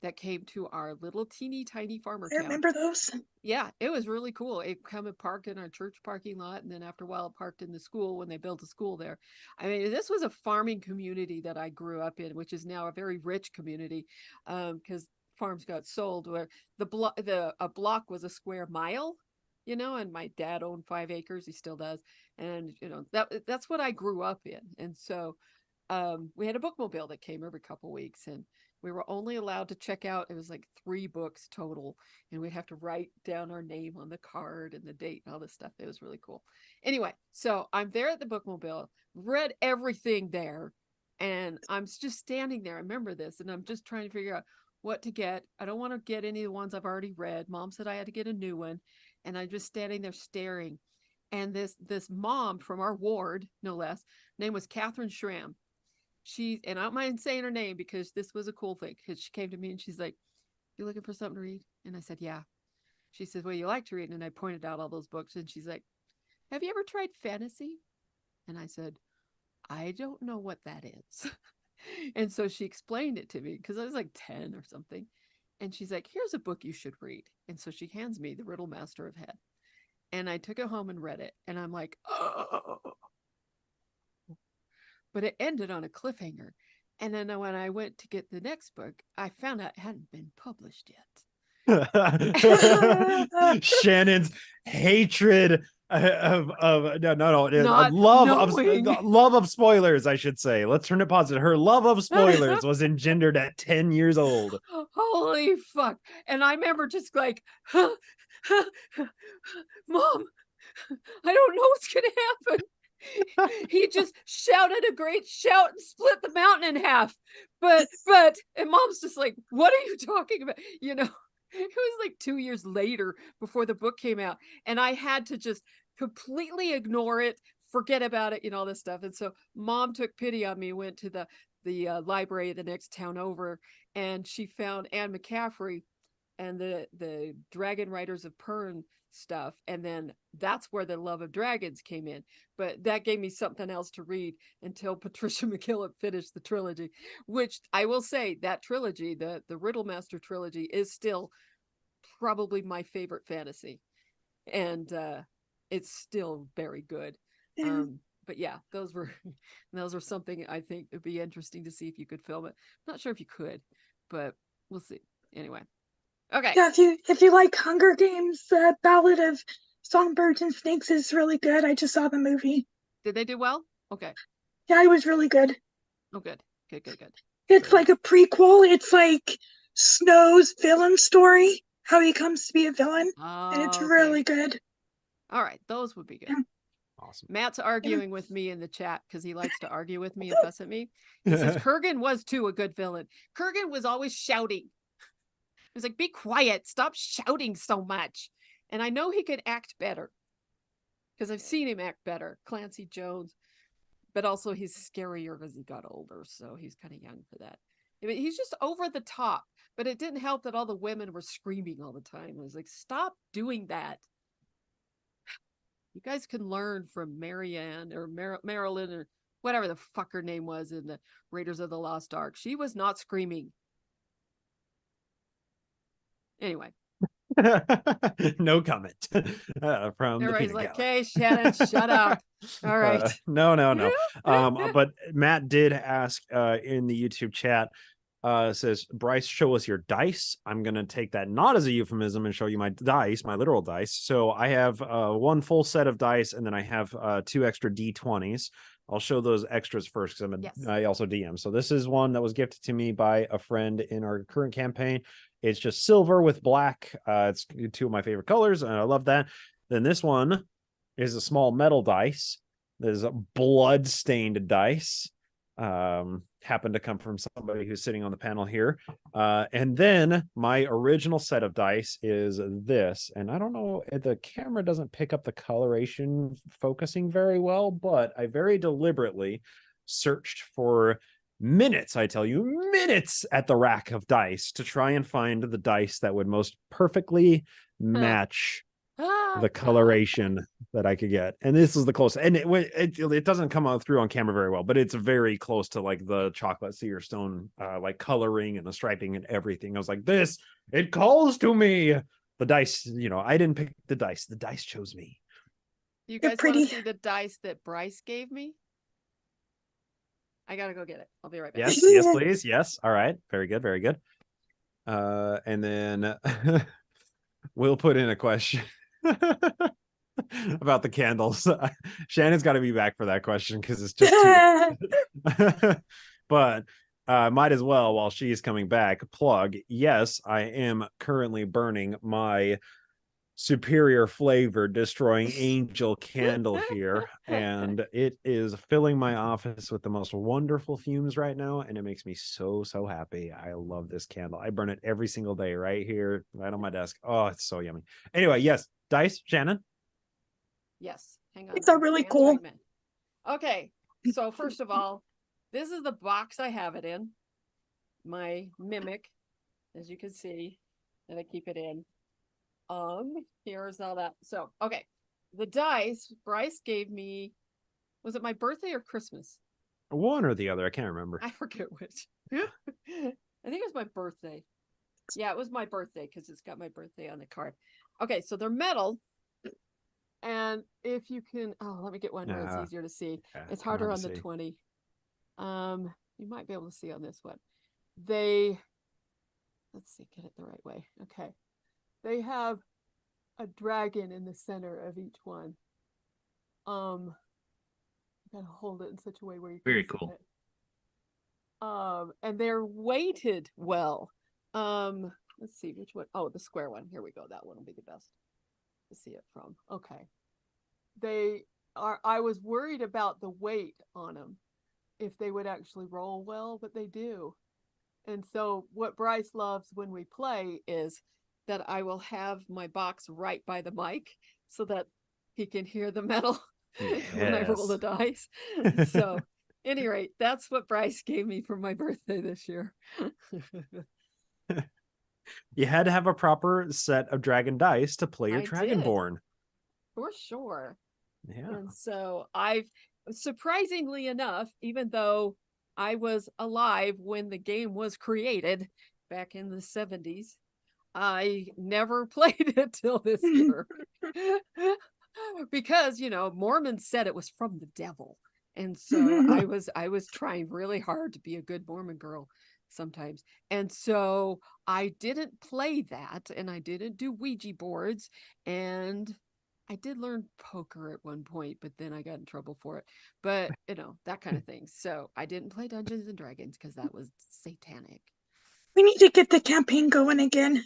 that came to our little teeny tiny farmer town. I remember those. Yeah, it was really cool. It come and parked in our church parking lot, and then after a while it parked in the school when they built a school there. I mean, this was a farming community that I grew up in, which is now a very rich community, because farms got sold, where a block was a square mile, you know, and my dad owned 5 acres. He still does. And, you know, that's what I grew up in. And so we had a bookmobile that came every couple weeks, and we were only allowed to check out, it was like 3 books total, and we'd have to write down our name on the card and the date and all this stuff. It was really cool. Anyway, so I'm there at the bookmobile, read everything there, and I'm just standing there. I remember this, and I'm just trying to figure out what to get. I don't want to get any of the ones I've already read. Mom said I had to get a new one, and I'm just standing there staring. And this mom from our ward, no less, name was Catherine Schramm. And I don't mind saying her name because this was a cool thing, because she came to me and she's like, "You looking for something to read?" And I said, "Yeah." She said, "Well, you like to read?" And I pointed out all those books, and she's like, "Have you ever tried fantasy?" And I said, "I don't know what that is." And so she explained it to me because I was like 10 or something. And she's like, "Here's a book you should read." And so she hands me The Riddle Master of Head. And I took it home and read it. And I'm like, oh. But it ended on a cliffhanger. And then when I went to get the next book, I found out it hadn't been published yet. Shannon's hatred of love of spoilers, I should say. Let's turn it positive. Her love of spoilers was engendered at 10 years old. Holy fuck. And I remember just like, Mom, I don't know what's gonna happen. He just shouted a great shout and split the mountain in half. But and Mom's just like, "What are you talking about?" You know, it was like 2 years later before the book came out, and I had to just completely ignore it, forget about it, you know, all this stuff. And so Mom took pity on me, went to the library the next town over, and she found Anne McCaffrey and the Dragon Riders of Pern stuff, and then that's where the Love of Dragons came in. But that gave me something else to read until Patricia McKillip finished the trilogy, which I will say, that trilogy, the Riddle Master trilogy, is still probably my favorite fantasy, and it's still very good. But yeah, those were something I think would be interesting to see if you could film it. Not sure if you could, but we'll see. Anyway. Okay. Yeah, if you like Hunger Games, Ballad of Songbirds and Snakes is really good. I just saw the movie. Did they do well? Okay. Yeah, it was really good. Oh, good. Good. It's like a prequel. It's like Snow's villain story, how he comes to be a villain, and it's really good. All right, those would be good. Yeah. Awesome. Matt's arguing with me in the chat because he likes to argue with me and fuss at me. He says Kurgan was too a good villain. Kurgan was always shouting. He was like, "Be quiet, stop shouting so much." And I know he could act better because I've seen him act better, Clancy Jones. But also he's scarier as he got older, so he's kind of young for that. I mean, he's just over the top. But it didn't help that all the women were screaming all the time. I was like, stop doing that. You guys can learn from Marianne or Marilyn or whatever the fuck her name was in the Raiders of the Lost Ark. She was not screaming. Anyway. No comment from everybody's like, "Okay, Shannon, shut up." All right. No. But Matt did ask in the YouTube chat, says, "Bryce, show us your dice." I'm gonna take that not as a euphemism and show you my dice, my literal dice. So I have one full set of dice, and then I have 2 extra D20s. I'll show those extras first because I also DM. So this is one that was gifted to me by a friend in our current campaign. It's just silver with black. It's 2 of my favorite colors, and I love that. Then this one is a small metal dice. There's a blood-stained dice. Happened to come from somebody who's sitting on the panel here. And then my original set of dice is this. And I don't know, the camera doesn't pick up the coloration focusing very well, but I very deliberately searched for minutes, I tell you, minutes at the rack of dice to try and find the dice that would most perfectly match the coloration that I could get. And this is the closest, and it doesn't come out through on camera very well, but it's very close to like the chocolate cedar stone like coloring and the striping and everything. I was like, this, it calls to me. The dice, you know, I didn't pick the dice chose me. You guys want to see the dice that Bryce gave me? I gotta go get it. I'll be right back. Yes, please. Yes. All right. Very good. And then we'll put in a question. About the candles. Shannon's got to be back for that question because it's just too. But might as well, while she's coming back, plug. Yes, I am currently burning my superior flavor destroying angel candle here, and it is filling my office with the most wonderful fumes right now, and it makes me so happy. I love this candle. I burn it every single day right here, right on my desk. Oh, it's so yummy. Anyway, yes, dice, Shannon. Yes, hang on. It's a really Dan's cool. right, man. Okay, so first of all, this is the box I have it in. My mimic, as you can see, that I keep it in. Here's all that. So, okay, the dice Bryce gave me, was it my birthday or Christmas? One or the other, I can't remember. I forget which. I think it was my birthday. Yeah, it was my birthday because it's got my birthday on the card. Okay, so they're metal. And if you can, let me get one where it's easier to see. Yeah, It's harder hard on to the see. 20. You might be able to see on this one. Let's see, get it the right way. Okay. They have a dragon in the center of each one. You gotta hold it in such a way where you can Very see cool. it. And they're weighted well. Let's see which one. Oh, the square one. Here we go. That one will be the best to see it from. Okay. I was worried about the weight on them, if they would actually roll well, but they do. And so what Bryce loves when we play is that I will have my box right by the mic so that he can hear the metal when I roll the dice. So any rate, that's what Bryce gave me for my birthday this year. You had to have a proper set of dragon dice to play your I Dragonborn. For sure. Yeah. And so I've, surprisingly enough, even though I was alive when the game was created back in the 70s, I never played it till this year. Because, Mormons said it was from the devil. And so I was trying really hard to be a good Mormon girl sometimes. And so I didn't play that, and I didn't do Ouija boards, and I did learn poker at one point, but then I got in trouble for it. But, that kind of thing. So I didn't play Dungeons and Dragons because that was satanic. We need to get the campaign going again.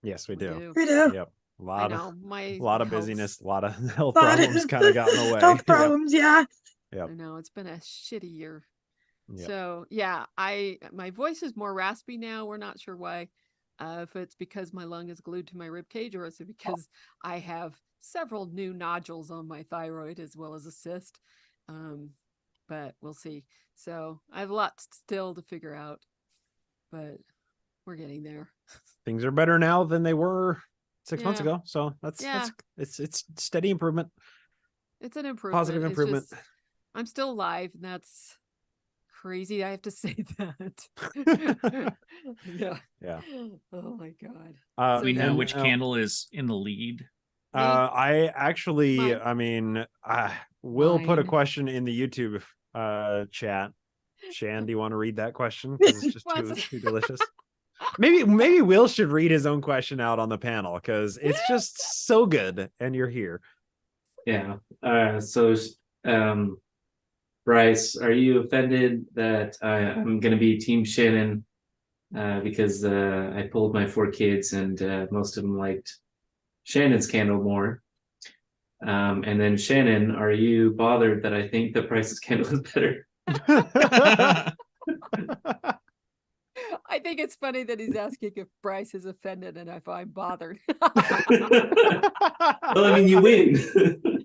Yes, we do. We do. Yep. A My lot of health- busyness, a lot of health problems kind of got in the way. Health problems, yeah. Yep. I know, it's been a shitty year. Yep. So yeah, my voice is more raspy now. We're not sure why. If it's because my lung is glued to my rib cage, or is it because I have several new nodules on my thyroid as well as a cyst. But we'll see. So I have a lot still to figure out, but we're getting there. Things are better now than they were 6 months Yeah. ago. So that's Yeah. it's steady improvement. It's an improvement. Positive It's improvement. just, I'm still alive, and that's crazy. I have to say that. Yeah. Yeah. Oh my God. Do we know and, which candle is in the lead? I actually, Mine. I mean, will put a Mine. question in the YouTube chat. Shan, do you want to read that question? Because it's just too delicious. Maybe Will should read his own question out on the panel because it's just so good, and you're here. Yeah. Bryce, are you offended that I'm going to be Team Shannon because I pulled my 4 kids and most of them liked Shannon's candle more? And then Shannon, are you bothered that I think that Bryce's candle is better? I think it's funny that he's asking if Bryce is offended and if I'm bothered. Well, I mean, you win.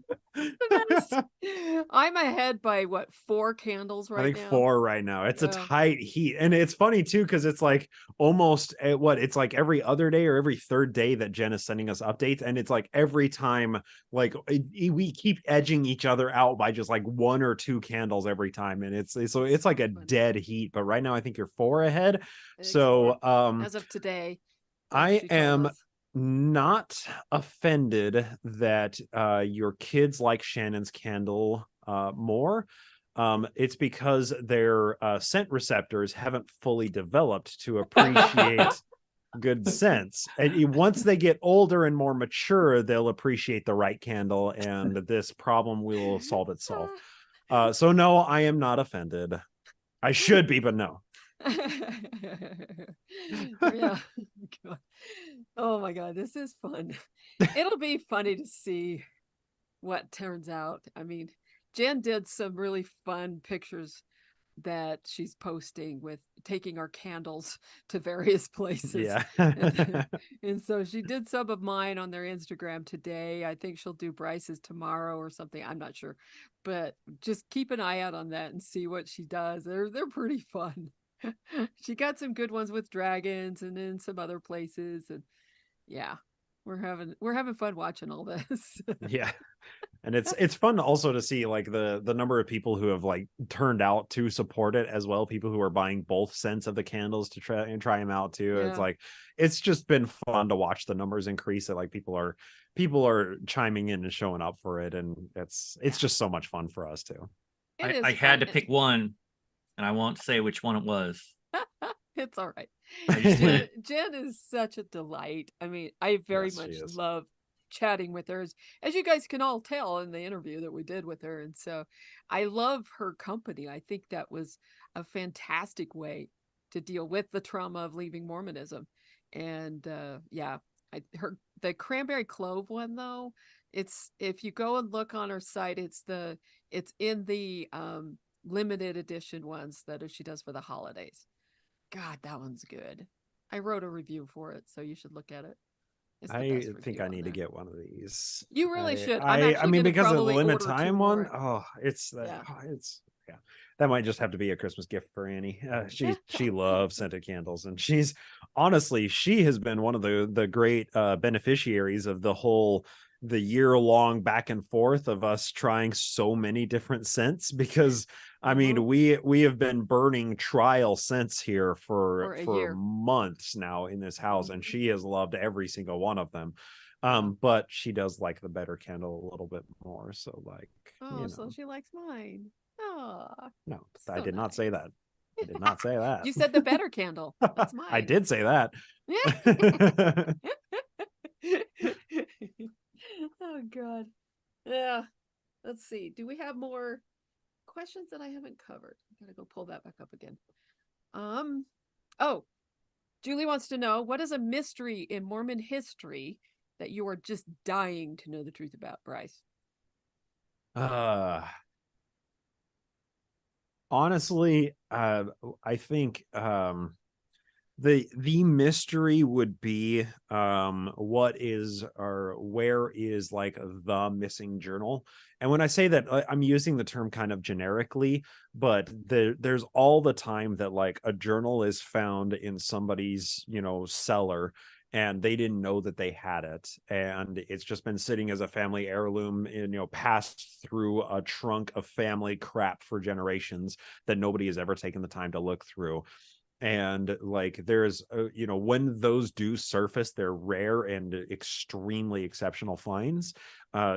I'm ahead by 4 candles right now? I think 4 right now. It's a Yeah. tight heat, and it's funny too because it's like almost it's like every other day or every third day that Jen is sending us updates, and it's like every time like we keep edging each other out by just like 1 or 2 candles every time, and it's like a funny. dead heat. But right now I think you're 4 ahead. I think So 4. As of today, I she told am us. not offended that your kids like Shannon's candle more. It's because their scent receptors haven't fully developed to appreciate good sense. And once they get older and more mature, they'll appreciate the right candle, and this problem will solve itself. So no, I am not offended. I should be, but no. Yeah. God. Oh my God, this is fun. It'll be funny to see what turns out. I mean, Jen did some really fun pictures that she's posting with taking our candles to various places. Yeah. And so she did some of mine on their Instagram today. I think she'll do Bryce's tomorrow or something. I'm not sure. But just keep an eye out on that and see what she does. They're pretty fun. She got some good ones with dragons and in some other places. And yeah, we're having fun watching all this. Yeah. And it's fun also to see like the number of people who have like turned out to support it as well. People who are buying both scents of the candles to try them out too. Yeah. It's like it's just been fun to watch the numbers increase. That like people are chiming in and showing up for it, and it's just so much fun for us too. I had to pick one, and I won't say which one it was. It's all right. I just did. Jen is such a delight. I mean, I very Yes, much she is. love chatting with her, as you guys can all tell in the interview that we did with her. And so I love her company. I think that was a fantastic way to deal with the trauma of leaving Mormonism. And yeah, the cranberry clove one though, it's, if you go and look on her site, it's in the limited edition ones that she does for the holidays. God, that one's good. I wrote a review for it, so you should look at it. It's the I best think review I on need there. to get one of these. You really should. I mean, because of the probably limit order two time one. more. Oh, it's Yeah. yeah. That might just have to be a Christmas gift for Annie. She loves scented candles, and she has been one of the great beneficiaries of the year-long back and forth of us trying so many different scents, because I mean we have been burning trial scents here for a year. months now in this house, and she has loved every single one of them. But she does like the better candle a little bit more, so like, So she likes mine. Oh, no, so I did not say nice. that. I did not say that. You said the better candle. That's mine. I did say that. Oh God. Yeah. Let's see. Do we have more questions that I haven't covered? I gotta go pull that back up again. Oh, Julie wants to know, what is a mystery in Mormon history that you are just dying to know the truth about, Bryce? Honestly, I think the mystery would be what is or where is like the missing journal. And when I say that, I'm using the term kind of generically, but there's all the time that like a journal is found in somebody's cellar, and they didn't know that they had it, and it's just been sitting as a family heirloom, passed through a trunk of family crap for generations that nobody has ever taken the time to look through. And like there's when those do surface, they're rare and extremely exceptional finds.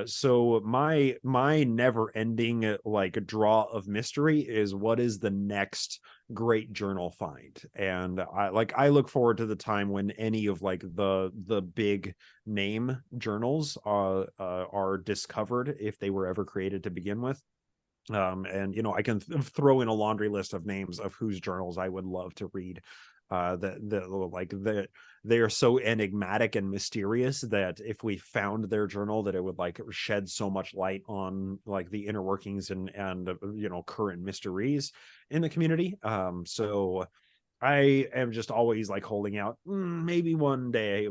So my never ending like draw of mystery is, what is the next great journal find? And I look forward to the time when any of like the big name journals are discovered, if they were ever created to begin with. And I can throw in a laundry list of names of whose journals I would love to read. They are so enigmatic and mysterious that if we found their journal, that it would like shed so much light on like the inner workings and current mysteries in the community. So I am just always like holding out. Maybe one day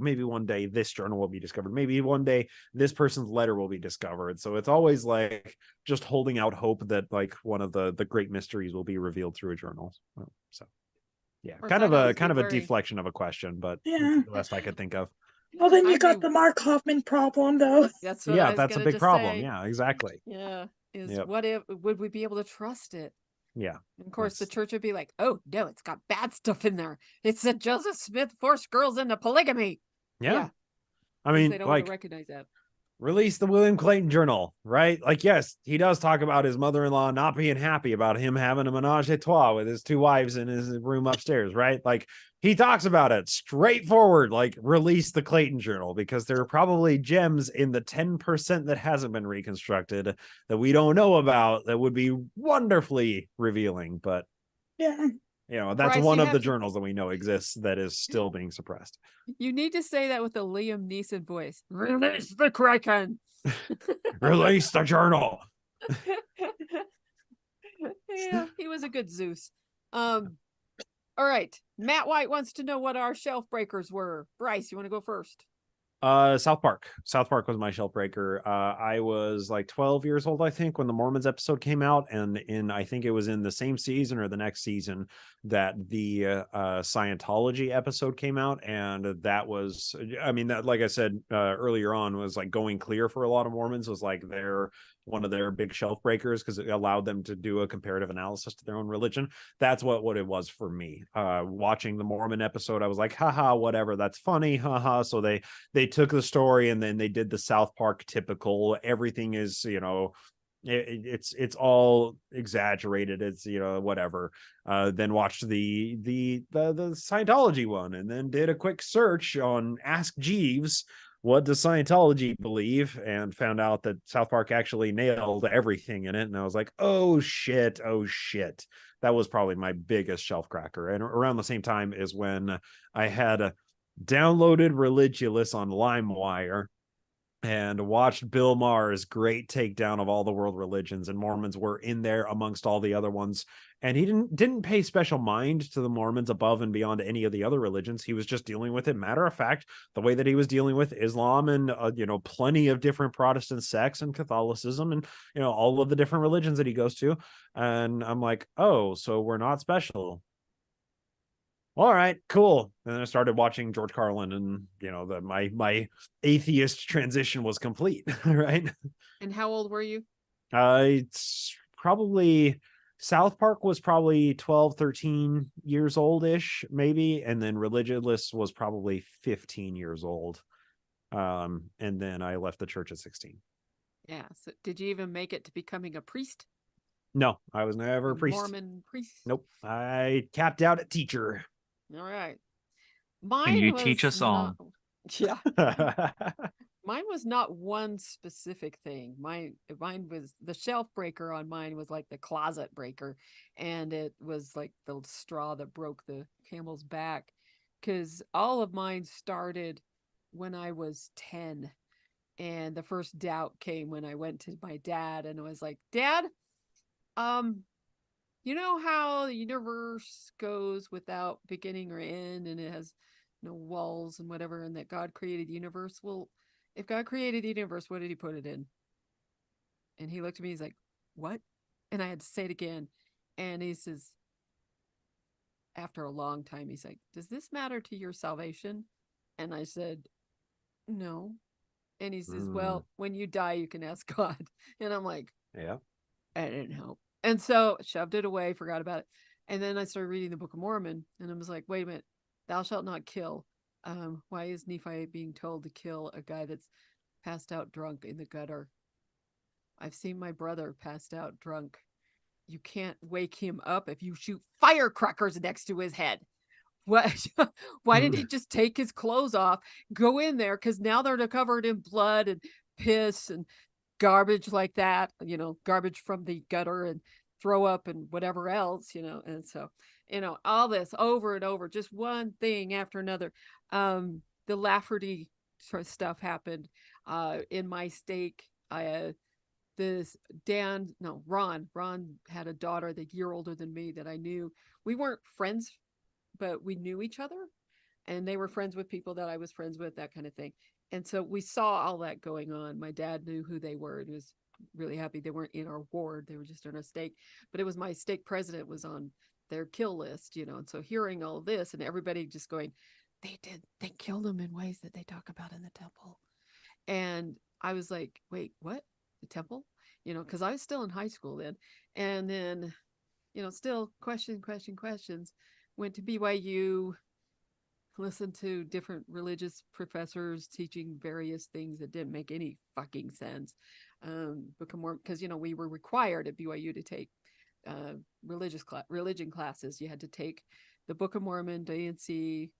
this journal will be discovered. Maybe one day this person's letter will be discovered. So it's always like just holding out hope that like one of the great mysteries will be revealed through a journal. So yeah, kind of a deflection of a question, but Yeah. the best I could think of. Well, then you got the Mark Hoffman problem, though. That's what I was that's a gonna big just problem. say. Yeah, exactly. Yeah, Yep. what if, would we be able to trust it? Yeah. And of course, the church would be like, "Oh no, it's got bad stuff in there. It said Joseph Smith forced girls into polygamy." Yeah. I they mean, don't want like to recognize that. release the William Clayton Journal, right? Like, yes, he does talk about his mother-in-law not being happy about him having a menage a trois with his 2 wives in his room upstairs, right? Like, he talks about it straightforward, like, release the Clayton Journal, because there are probably gems in the 10% that hasn't been reconstructed that we don't know about that would be wonderfully revealing. But Yeah. that's Bryce, one you of the have to, journals that we know exists that is still being suppressed. you need to say that with a Liam Neeson voice. Release the Kraken. Release the journal. Yeah, he was a good Zeus. All right. Matt White wants to know what our shelf breakers were. Bryce, you want to go first? South Park. South Park was my shelf breaker. I was like 12 years old, I think, when the Mormons episode came out, and I think it was in the same season or the next season that the Scientology episode came out, and that was, I mean, that, like I said earlier on, was like going clear for a lot of Mormons, was like one of their big shelf breakers because it allowed them to do a comparative analysis to their own religion. That's what it was for me. Watching the Mormon episode, I was like, haha, whatever, that's funny, haha. So they took the story and then they did the South Park typical, everything is, it's all exaggerated, it's whatever. Then watched the Scientology one, and then did a quick search on Ask Jeeves, what does Scientology believe, and found out that South Park actually nailed everything in it. And I was like, oh shit. That was probably my biggest shelf cracker. And around the same time is when I had downloaded Religulous on LimeWire and watched Bill Maher's great takedown of all the world religions, and Mormons were in there amongst all the other ones. And he didn't pay special mind to the Mormons above and beyond any of the other religions. He was just dealing with it, matter of fact, the way that he was dealing with Islam and plenty of different Protestant sects and Catholicism and all of the different religions that he goes to. And I'm like, oh, so we're not special. All right, cool. And then I started watching George Carlin, and my atheist transition was complete. Right. And how old were you? It's probably, South Park was probably 12, 13 years old ish, maybe. And then Religulous was probably 15 years old. And then I left the church at 16. Yeah. So did you even make it to becoming a priest? No, I was never a priest. Mormon priest? Nope. I capped out at teacher. All right. Can you teach us all? Yeah. Mine was not one specific thing. Mine was the shelf breaker on mine was like the closet breaker. And it was like the straw that broke the camel's back. Because all of mine started when I was 10. And the first doubt came when I went to my dad and I was like, Dad, you know how the universe goes without beginning or end, and it has no walls and whatever, and that God created the universe? Well, if God created the universe, what did he put it in? And he looked at me, he's like, what? And I had to say it again. And he says, after a long time, he's like, does this matter to your salvation? And I said, no. And he says, well, when you die, you can ask God. And I'm like, yeah, that didn't help. And so shoved it away, forgot about it. And then I started reading the Book of Mormon, and I was like, wait a minute, thou shalt not kill. Why is Nephi being told to kill a guy that's passed out drunk in the gutter? I've seen my brother passed out drunk. You can't wake him up if you shoot firecrackers next to his head. What? Why didn't he just take his clothes off, go in there? Because now they're covered in blood and piss and garbage like that, garbage from the gutter and throw up and whatever else, and so, all this over and over, just one thing after another. The Lafferty stuff happened in my stake. Ron had a daughter the year older than me that I knew. We weren't friends, but we knew each other, and they were friends with people that I was friends with, that kind of thing. And so we saw all that going on. My dad knew who they were and was really happy they weren't in our ward. They were just in our stake. But it was my stake president was on their kill list, And so hearing all this and everybody just going, they killed him in ways that they talk about in the temple. And I was like, wait, what? The temple? Because I was still in high school then. And then, still questions. Went to BYU, listen to different religious professors teaching various things that didn't make any fucking sense. Book of Mormon, because we were required at BYU to take religion classes. You had to take the Book of Mormon, D&C.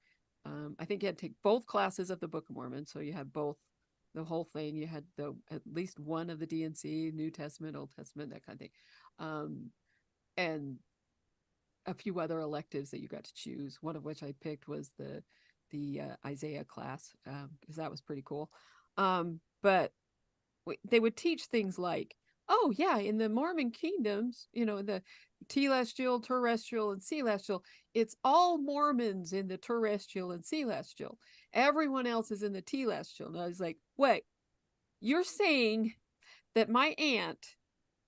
I think you had to take both classes of the Book of Mormon, so you had both, the whole thing. You had at least one of the D&C, New Testament, Old Testament, that kind of thing, and a few other electives that you got to choose. One of which I picked was the Isaiah class, because that was pretty cool. But they would teach things like, oh yeah, in the Mormon kingdoms, the telestial, terrestrial, and celestial, it's all Mormons in the terrestrial and celestial. Everyone else is in the telestial. And I was like, wait, you're saying that my aunt,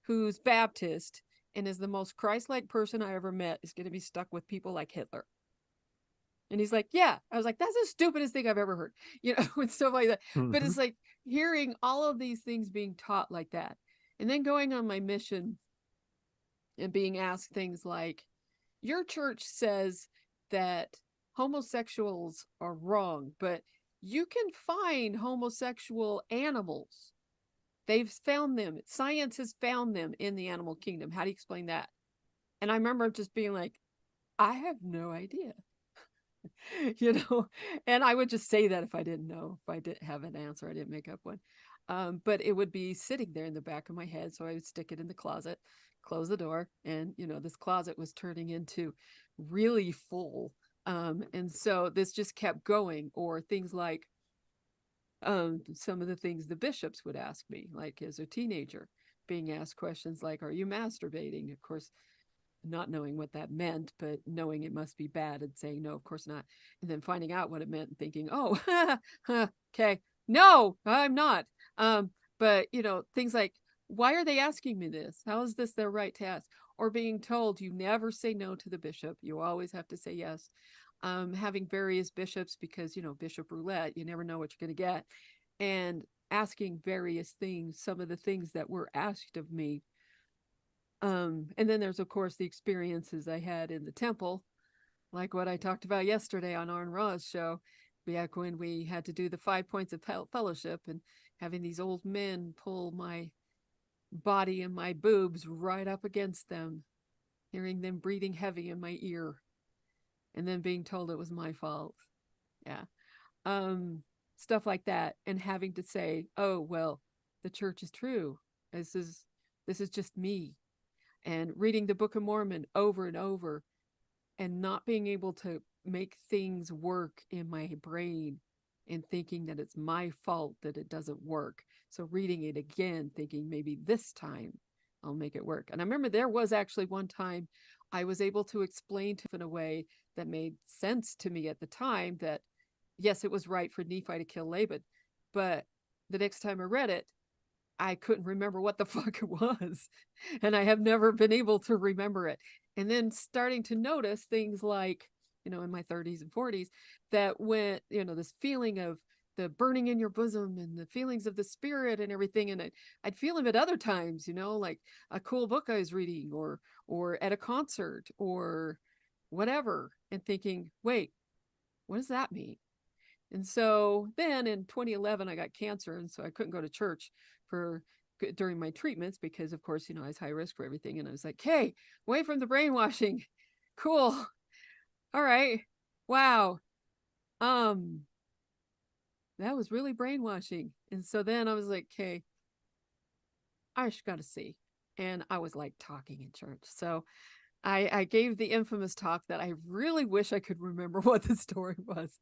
who's Baptist and is the most Christ-like person I ever met, is going to be stuck with people like Hitler? And he's like, yeah. I was like, that's the stupidest thing I've ever heard, and stuff like that. But it's like hearing all of these things being taught like that, and then going on my mission and being asked things like, your church says that homosexuals are wrong, but you can find homosexual animals. They've found them. Science has found them in the animal kingdom. How do you explain that? And I remember just being like, I have no idea. And I would just say that if I didn't know, if I didn't have an answer, I didn't make up one. But it would be sitting there in the back of my head. So I would stick it in the closet, close the door. And, this closet was turning into really full. And so this just kept going. Or things like, some of the things the bishops would ask me, like as a teenager, being asked questions like, are you masturbating? Of course, not knowing what that meant, but knowing it must be bad and saying, no, of course not. And then finding out what it meant and thinking, oh, okay, no, I'm not. But things like, why are they asking me this? How is this their right to ask? Or being told you never say no to the bishop. You always have to say yes. Having various bishops, because bishop roulette, you never know what you're going to get, and asking various things, some of the things that were asked of me. And then there's of course the experiences I had in the temple, like what I talked about yesterday on Arn Ra's show, back when we had to do the 5 points of fellowship, and having these old men pull my body and my boobs right up against them, hearing them breathing heavy in my ear, and then being told it was my fault. Yeah. Stuff like that. And having to say, oh, well, the church is true. This is just me. And reading the Book of Mormon over and over, and not being able to make things work in my brain, and thinking that it's my fault that it doesn't work. So reading it again, thinking maybe this time I'll make it work. And I remember there was actually one time I was able to explain to in a way that made sense to me at the time, that yes, it was right for Nephi to kill Laban, but the next time I read it, I couldn't remember what the fuck it was. And I have never been able to remember it. And then starting to notice things like, in my 30s and 40s, that when, this feeling of the burning in your bosom and the feelings of the spirit and everything. And I'd feel them at other times, like a cool book I was reading, or at a concert or whatever, and thinking, wait, what does that mean? And so then in 2011, I got cancer. And so I couldn't go to church during my treatments, because of course, I was high risk for everything. And I was like, hey, away from the brainwashing. Cool. All right. Wow. That was really brainwashing. And so then I was like, okay, I just got to see. And I was like talking in church. So I gave the infamous talk that I really wish I could remember what the story was.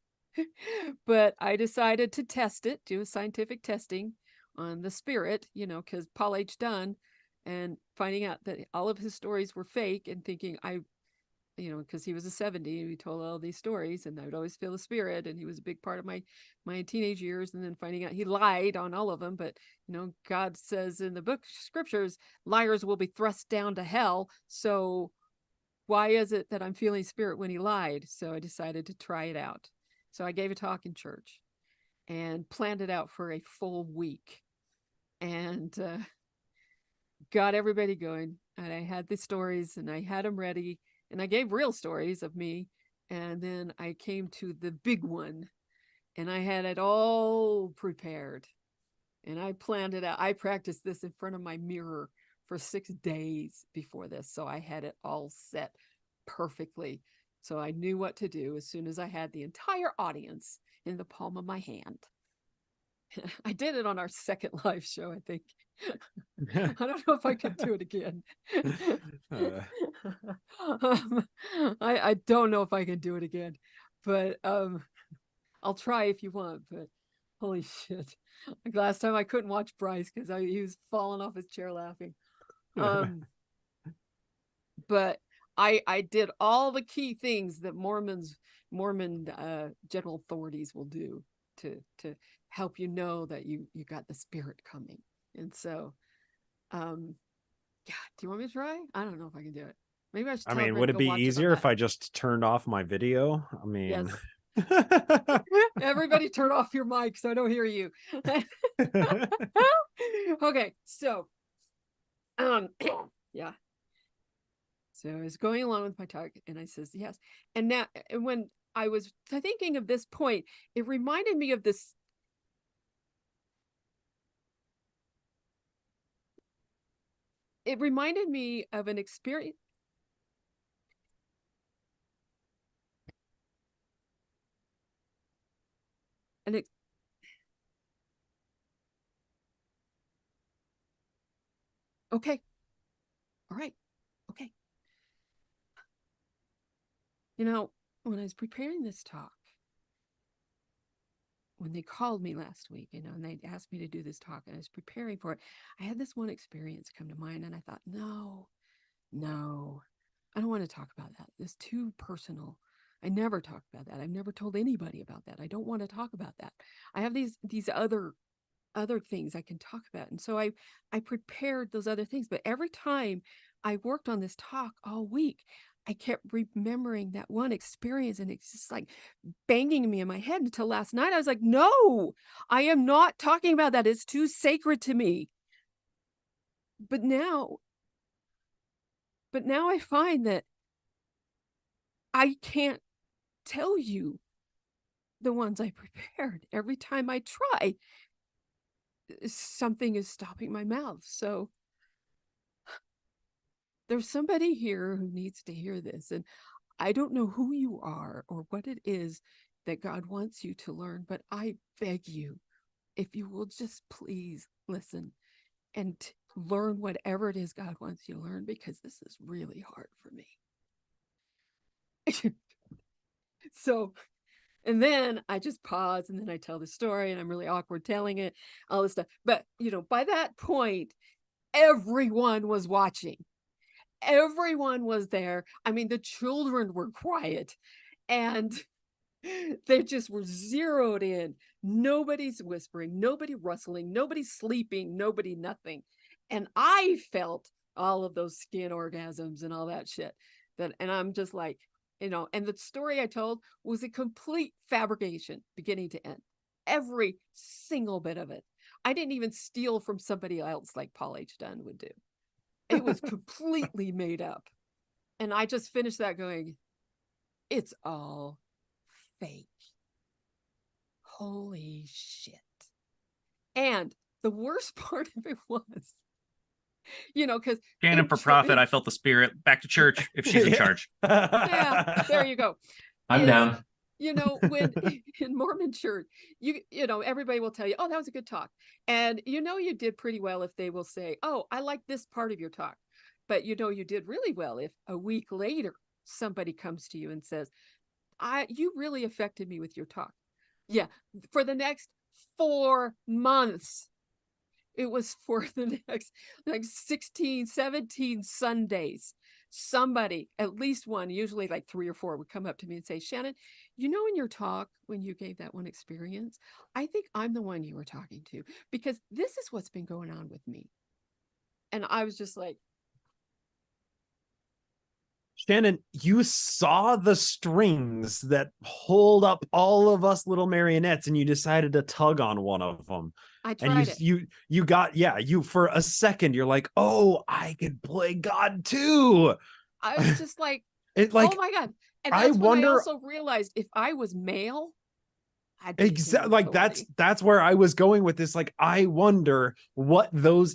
But I decided to test it, do a scientific testing on the spirit, because Paul H. Dunn, and finding out that all of his stories were fake, and thinking because he was a 70 and he told all these stories, and I would always feel the spirit, and he was a big part of my teenage years, and then finding out he lied on all of them. But God says in the book scriptures, liars will be thrust down to hell. So why is it that I'm feeling spirit when he lied? So I decided to try it out. So I gave a talk in church and planned it out for a full week, and got everybody going. And I had the stories, and I had them ready, and I gave real stories of me And then I came to the big one, and I had it all prepared. And I planned it out. I practiced this in front of my mirror for 6 days before this. So I had it all set perfectly. So I knew what to do as soon as I had the entire audience in the palm of my hand. I did it on our second live show, I think. I don't know if I could do it again. I don't know if I can do it again, but I'll try if you want. But holy shit! Like last time I couldn't watch Bryce because he was falling off his chair laughing. But I did all the key things that Mormon general authorities will do to help you know that you got the spirit coming. And so yeah, do you want me to try? I don't know if I can do it. Maybe I should I tell mean, everyone would to it go be watch easier on if I just turned off my video? I mean, Yes. Everybody turn off your mic so I don't hear you. Okay, so yeah. So I was going along with my talk and I says yes. And now, and when I was thinking of this point, it reminded me of this. It reminded me of an experience. Okay. All right. Okay. You know, when I was preparing this talk, when they called me last week, and they asked me to do this talk and I was preparing for it, I had this one experience come to mind and I thought, no, I don't want to talk about that. It's too personal. I never talked about that. I've never told anybody about that. I don't want to talk about that. I have these other things I can talk about. And so I prepared those other things. But every time I worked on this talk all week, I kept remembering that one experience, and it's just like banging me in my head until last night. I was like, no, I am not talking about that. It's too sacred to me. But now I find that I can't tell you the ones I prepared. Every time I try, something is stopping my mouth. So there's somebody here who needs to hear this. And I don't know who you are or what it is that God wants you to learn, but I beg you, if you will just please listen and learn whatever it is God wants you to learn, because this is really hard for me. So, and then I just pause and then I tell the story and I'm really awkward telling it, all this stuff. But, by that point, everyone was watching. Everyone was there. I mean, the children were quiet and they just were zeroed in. Nobody's whispering, nobody rustling, nobody sleeping, nobody nothing. And I felt all of those skin orgasms and all that shit. And I'm just like, and the story I told was a complete fabrication, beginning to end. Every single bit of it. I didn't even steal from somebody else like Paul H. Dunn would do. It was completely made up. And I just finished that going, it's all fake. Holy shit. And the worst part of it was, because Shannon for profit. I felt the spirit. Back to church if she's in charge. Yeah, there you go. I'm down. When in Mormon church, everybody will tell you, oh, that was a good talk. And you did pretty well if they will say, oh, I like this part of your talk. But you did really well if a week later somebody comes to you and says, you really affected me with your talk. Yeah, for the next 4 months. It was for the next 16, 17 Sundays. Somebody, at least one, usually like 3 or 4, would come up to me and say, Shannon, in your talk, when you gave that one experience, I think I'm the one you were talking to, because this is what's been going on with me. And I was just like, Shannon, you saw the strings that hold up all of us little marionettes and you decided to tug on one of them. I tried it. You got, you for a second, you're like, oh, I could play God too. I was just like, It like oh my God. And I that's when I wonder also realized if I was male, I'd be exactly in like authority. that's where I was going with this. Like, I wonder what those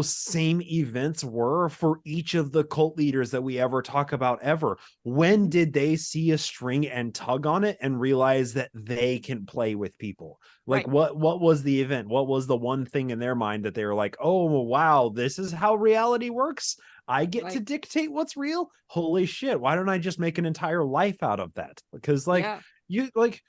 same events were for each of the cult leaders that we ever talk about ever. When did they see a string and tug on it and realize that they can play with people? Like, Right. what was the event? What was the one thing in their mind that they were like, oh wow, this is how reality works? I get to Right. dictate what's real. Holy shit, why don't I just make an entire life out of that? Because like Yeah. you like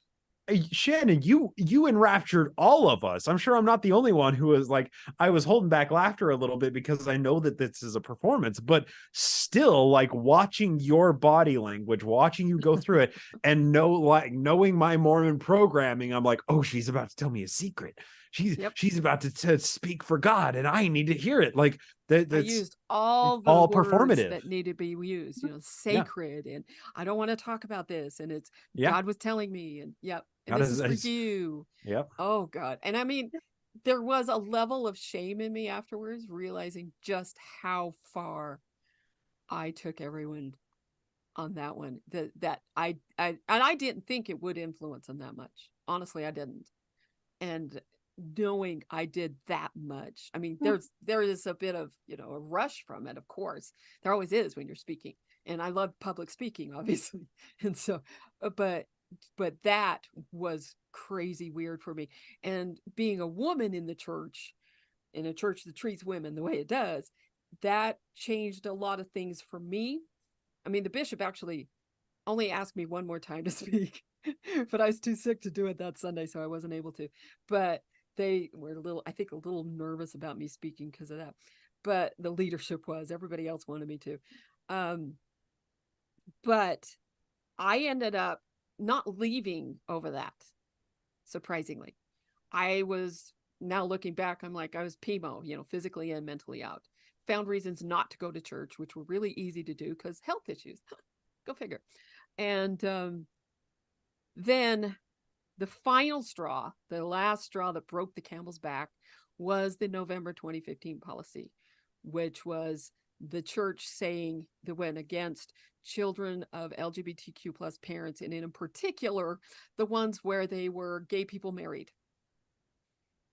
Shannon, you enraptured all of us. I'm sure I'm not the only one who was like, I was holding back laughter a little bit because I know that this is a performance, but still, like, watching your body language, watching you go through it, and knowing my Mormon programming, I'm like, oh, she's about to tell me a secret. Yep. She's about to speak for God, and I need to hear it. Like I that's used all the all words performative. that need to be used, Yeah. sacred, and I don't want to talk about this. And it's Yeah. God was telling me, and yep, and God this is for you. Yep. Oh God. And I mean, there was a level of shame in me afterwards, realizing just how far I took everyone on that one. That and I didn't think it would influence them that much. Honestly, I didn't. And knowing I did that much, I mean, there is a bit of, a rush from it, of course. There always is when you're speaking. And I love public speaking, obviously. And so, but that was crazy weird for me. And being a woman in a church that treats women the way it does, that changed a lot of things for me. I mean, the bishop actually only asked me one more time to speak, but I was too sick to do it that Sunday, so I wasn't able to. But they were I think, a little nervous about me speaking because of that. But the leadership everybody else wanted me to. But I ended up not leaving over that, surprisingly. I was, now looking back, I'm like, I was PMO, physically and mentally out. Found reasons not to go to church, which were really easy to do because health issues. Go figure. And then the final straw, the last straw that broke the camel's back, was the November 2015 policy, which was the church saying that went against children of LGBTQ plus parents, and in particular, the ones where they were gay people married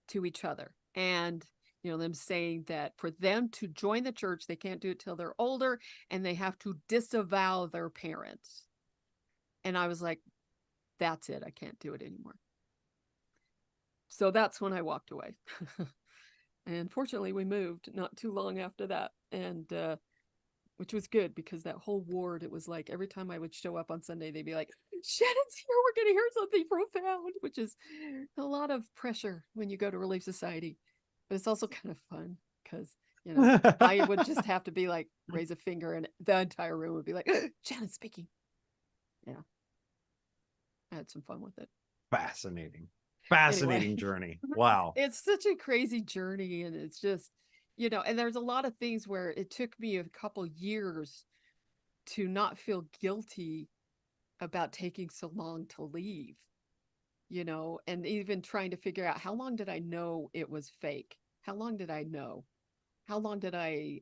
to each other. And them saying that for them to join the church, they can't do it till they're older, and they have to disavow their parents. And I was like, that's it. I can't do it anymore. So that's when I walked away. And fortunately, we moved not too long after that. And which was good, because that whole ward, it was like every time I would show up on Sunday, they'd be like, Shannon's here, we're going to hear something profound, which is a lot of pressure when you go to Relief Society. But it's also kind of fun because, I would just have to be like, raise a finger, and the entire room would be like, Shannon's speaking. Yeah. I had some fun with it. Fascinating Anyway. journey. Wow. It's such a crazy journey, and it's just, and there's a lot of things where it took me a couple years to not feel guilty about taking so long to leave, and even trying to figure out, how long did I know it was fake? How long did I know? How long did I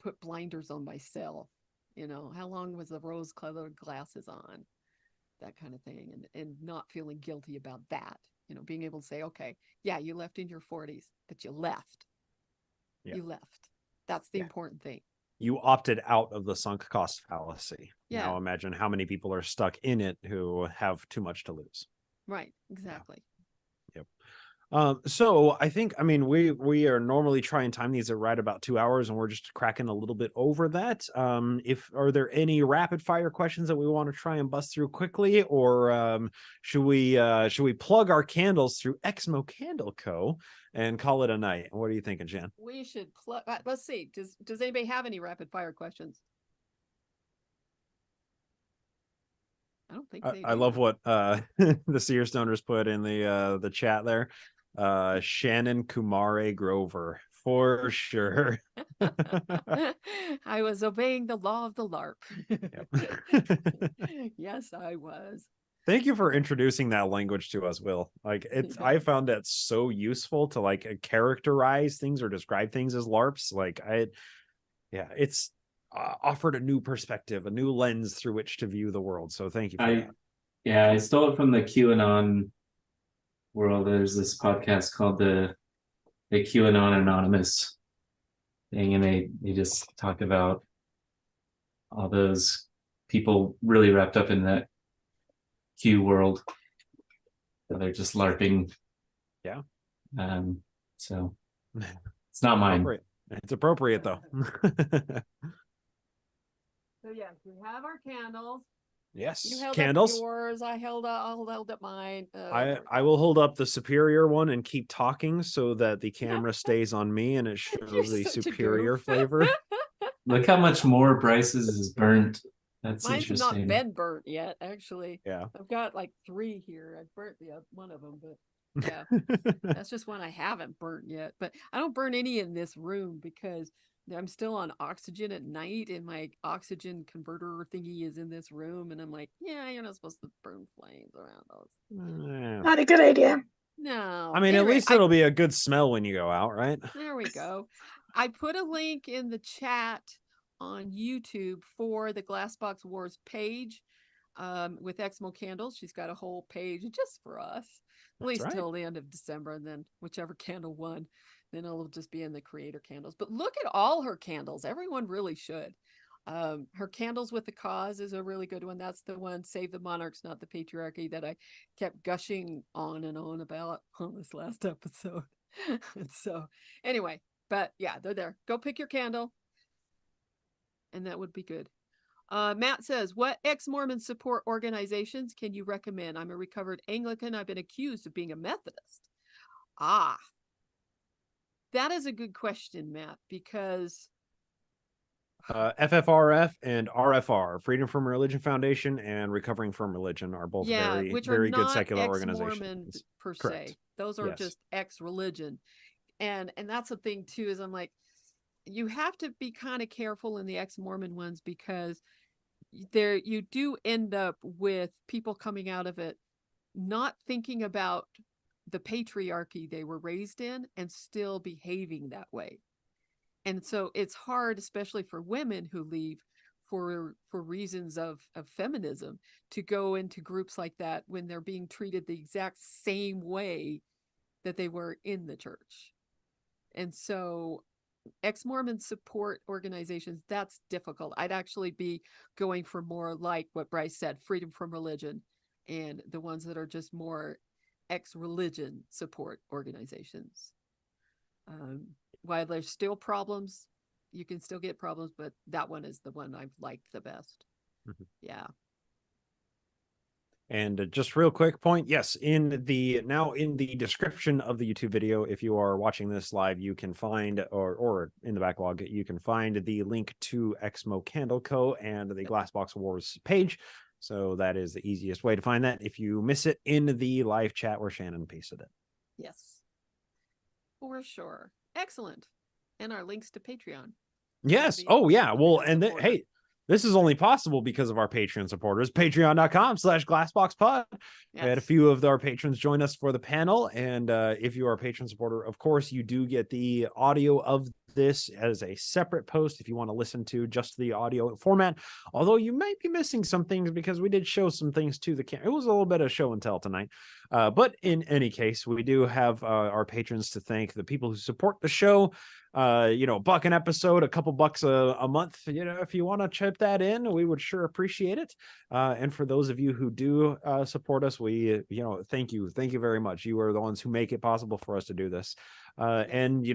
put blinders on myself? How long was the rose-colored glasses on? That kind of thing, and not feeling guilty about that, being able to say, okay, yeah, you left in your 40s, but you left. Yeah. You left. That's the important thing. You opted out of the sunk cost fallacy. Yeah. Now imagine how many people are stuck in it who have too much to lose. Right. Exactly. Yeah. Yep. So I think, we are normally try and time these at right about 2 hours, and we're just cracking a little bit over that. Are there any rapid fire questions that we want to try and bust through quickly, or should we plug our candles through Exmo Candle Co. and call it a night? What are you thinking, Jan? We should plug. Let's see. Does anybody have any rapid fire questions? I don't think they do. I love what the Seer Stoners put in the chat there. Shannon Kumare Grover, for sure. I was obeying the law of the LARP. Yep. Yes, I was. Thank you for introducing that language to us, Will. Like, I found that so useful to like characterize things or describe things as LARPs. Like, it's offered a new perspective, a new lens through which to view the world. So thank you for that. Yeah, I stole it from the QAnon world. There's this podcast called the QAnon Anonymous thing, and they just talk about all those people really wrapped up in that Q world. They're just LARPing. Yeah. So it's not mine. It's appropriate though. So yes, we have our candles. Yes, You held candles. up yours. I held up mine. I will hold up the superior one and keep talking so that the camera stays on me and it You're shows the such a superior goof. flavor. Look how much more Bryce's is burnt. That's Mine's interesting. not been burnt yet, actually. Yeah. I've got like 3 here. I burnt one of them, but yeah, that's just one I haven't burnt yet. But I don't burn any in this room because I'm still on oxygen at night, and my oxygen converter thingy is in this room, and I'm like, yeah, you're not supposed to burn flames around those. Not a good idea. No. I mean, at Anyway, least it'll be a good smell when you go out, right? there we go. I put a link in the chat on YouTube for the Glassbox Wars page with Exmo Candles. She's got a whole page just for us, at least right. till the end of December, and then whichever candle won, then it'll just be in the creator candles. But look at all her candles. Everyone really should. Her Candles with the Cause is a really good one. That's the one, Save the Monarchs, Not the Patriarchy, that I kept gushing on and on about on this last episode. So anyway, but yeah, they're there. Go pick your candle, and that would be good. Matt says, what ex-Mormon support organizations can you recommend? I'm a recovered Anglican. I've been accused of being a Methodist. That is a good question, Matt, because FFRF and RFR, Freedom from Religion Foundation and Recovering from Religion, are both very good secular organizations. Per se. Correct. Those are just ex-religion. And that's the thing too, is I'm like, you have to be kind of careful in the ex-Mormon ones, because you do end up with people coming out of it not thinking about the patriarchy they were raised in and still behaving that way. And so it's hard, especially for women who leave for reasons of feminism, to go into groups like that when they're being treated the exact same way that they were in the church. And so ex-Mormon support organizations, that's difficult. I'd actually be going for more like what Bryce said, Freedom from Religion, and the ones that are just more ex-religion support organizations. While there's still problems, you can still get problems, but that one is the one I've liked the best. Mm-hmm. Yeah. And just real quick point, yes, in the description of the YouTube video, if you are watching this live, you can find, or in the backlog, you can find the link to Exmo Candle Co. and the Glassbox Wars page. So that is the easiest way to find that if you miss it in the live chat where Shannon pasted it. Yes, for sure. Excellent. And our links to Patreon. Yes. Oh, yeah. Well, and hey, this is only possible because of our Patreon supporters. Patreon.com/glassboxpod. Yes. We had a few of our patrons join us for the panel. And if you are a patron supporter, of course, you do get the audio of this as a separate post if you want to listen to just the audio format. Although you might be missing some things because we did show some things to the camera. It was a little bit of show and tell tonight. But in any case, we do have our patrons to thank, the people who support the show. $1 an episode, a couple bucks a month. If you want to chip that in, we would sure appreciate it. And for those of you who do support us, we thank you very much. You are the ones who make it possible for us to do this. And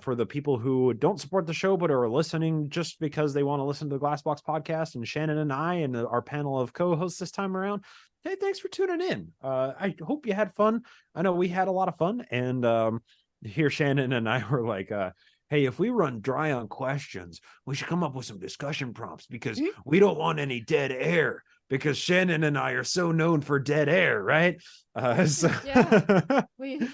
for the people who don't support the show but are listening just because they want to listen to the Glassbox podcast and Shannon and I and our panel of co-hosts this time around, hey, thanks for tuning in. I hope you had fun. I know we had a lot of fun. And here Shannon and I were like, hey, if we run dry on questions, we should come up with some discussion prompts because we don't want any dead air, because Shannon and I are so known for dead air, right? That's when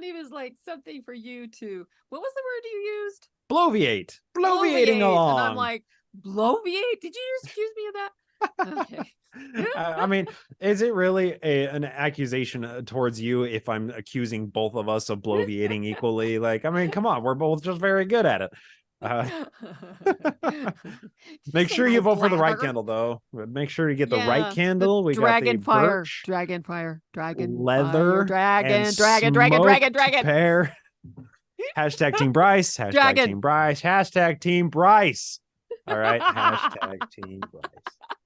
he was like, something for you to, what was the word you used? Bloviating along. And I'm like, bloviate? Did you just accuse me of that? Okay. I mean, is it really an accusation towards you if I'm accusing both of us of bloviating equally? Like, I mean, come on, we're both just very good at it. Make sure you vote for the right candle, though. Make sure you get the right candle. We got the dragon fire, birch, dragon fire, dragon leather, fire, and dragon. pear. Hashtag Team Bryce. Hashtag Dragon. Team Bryce. Hashtag Team Bryce. All right. Hashtag Team Bryce.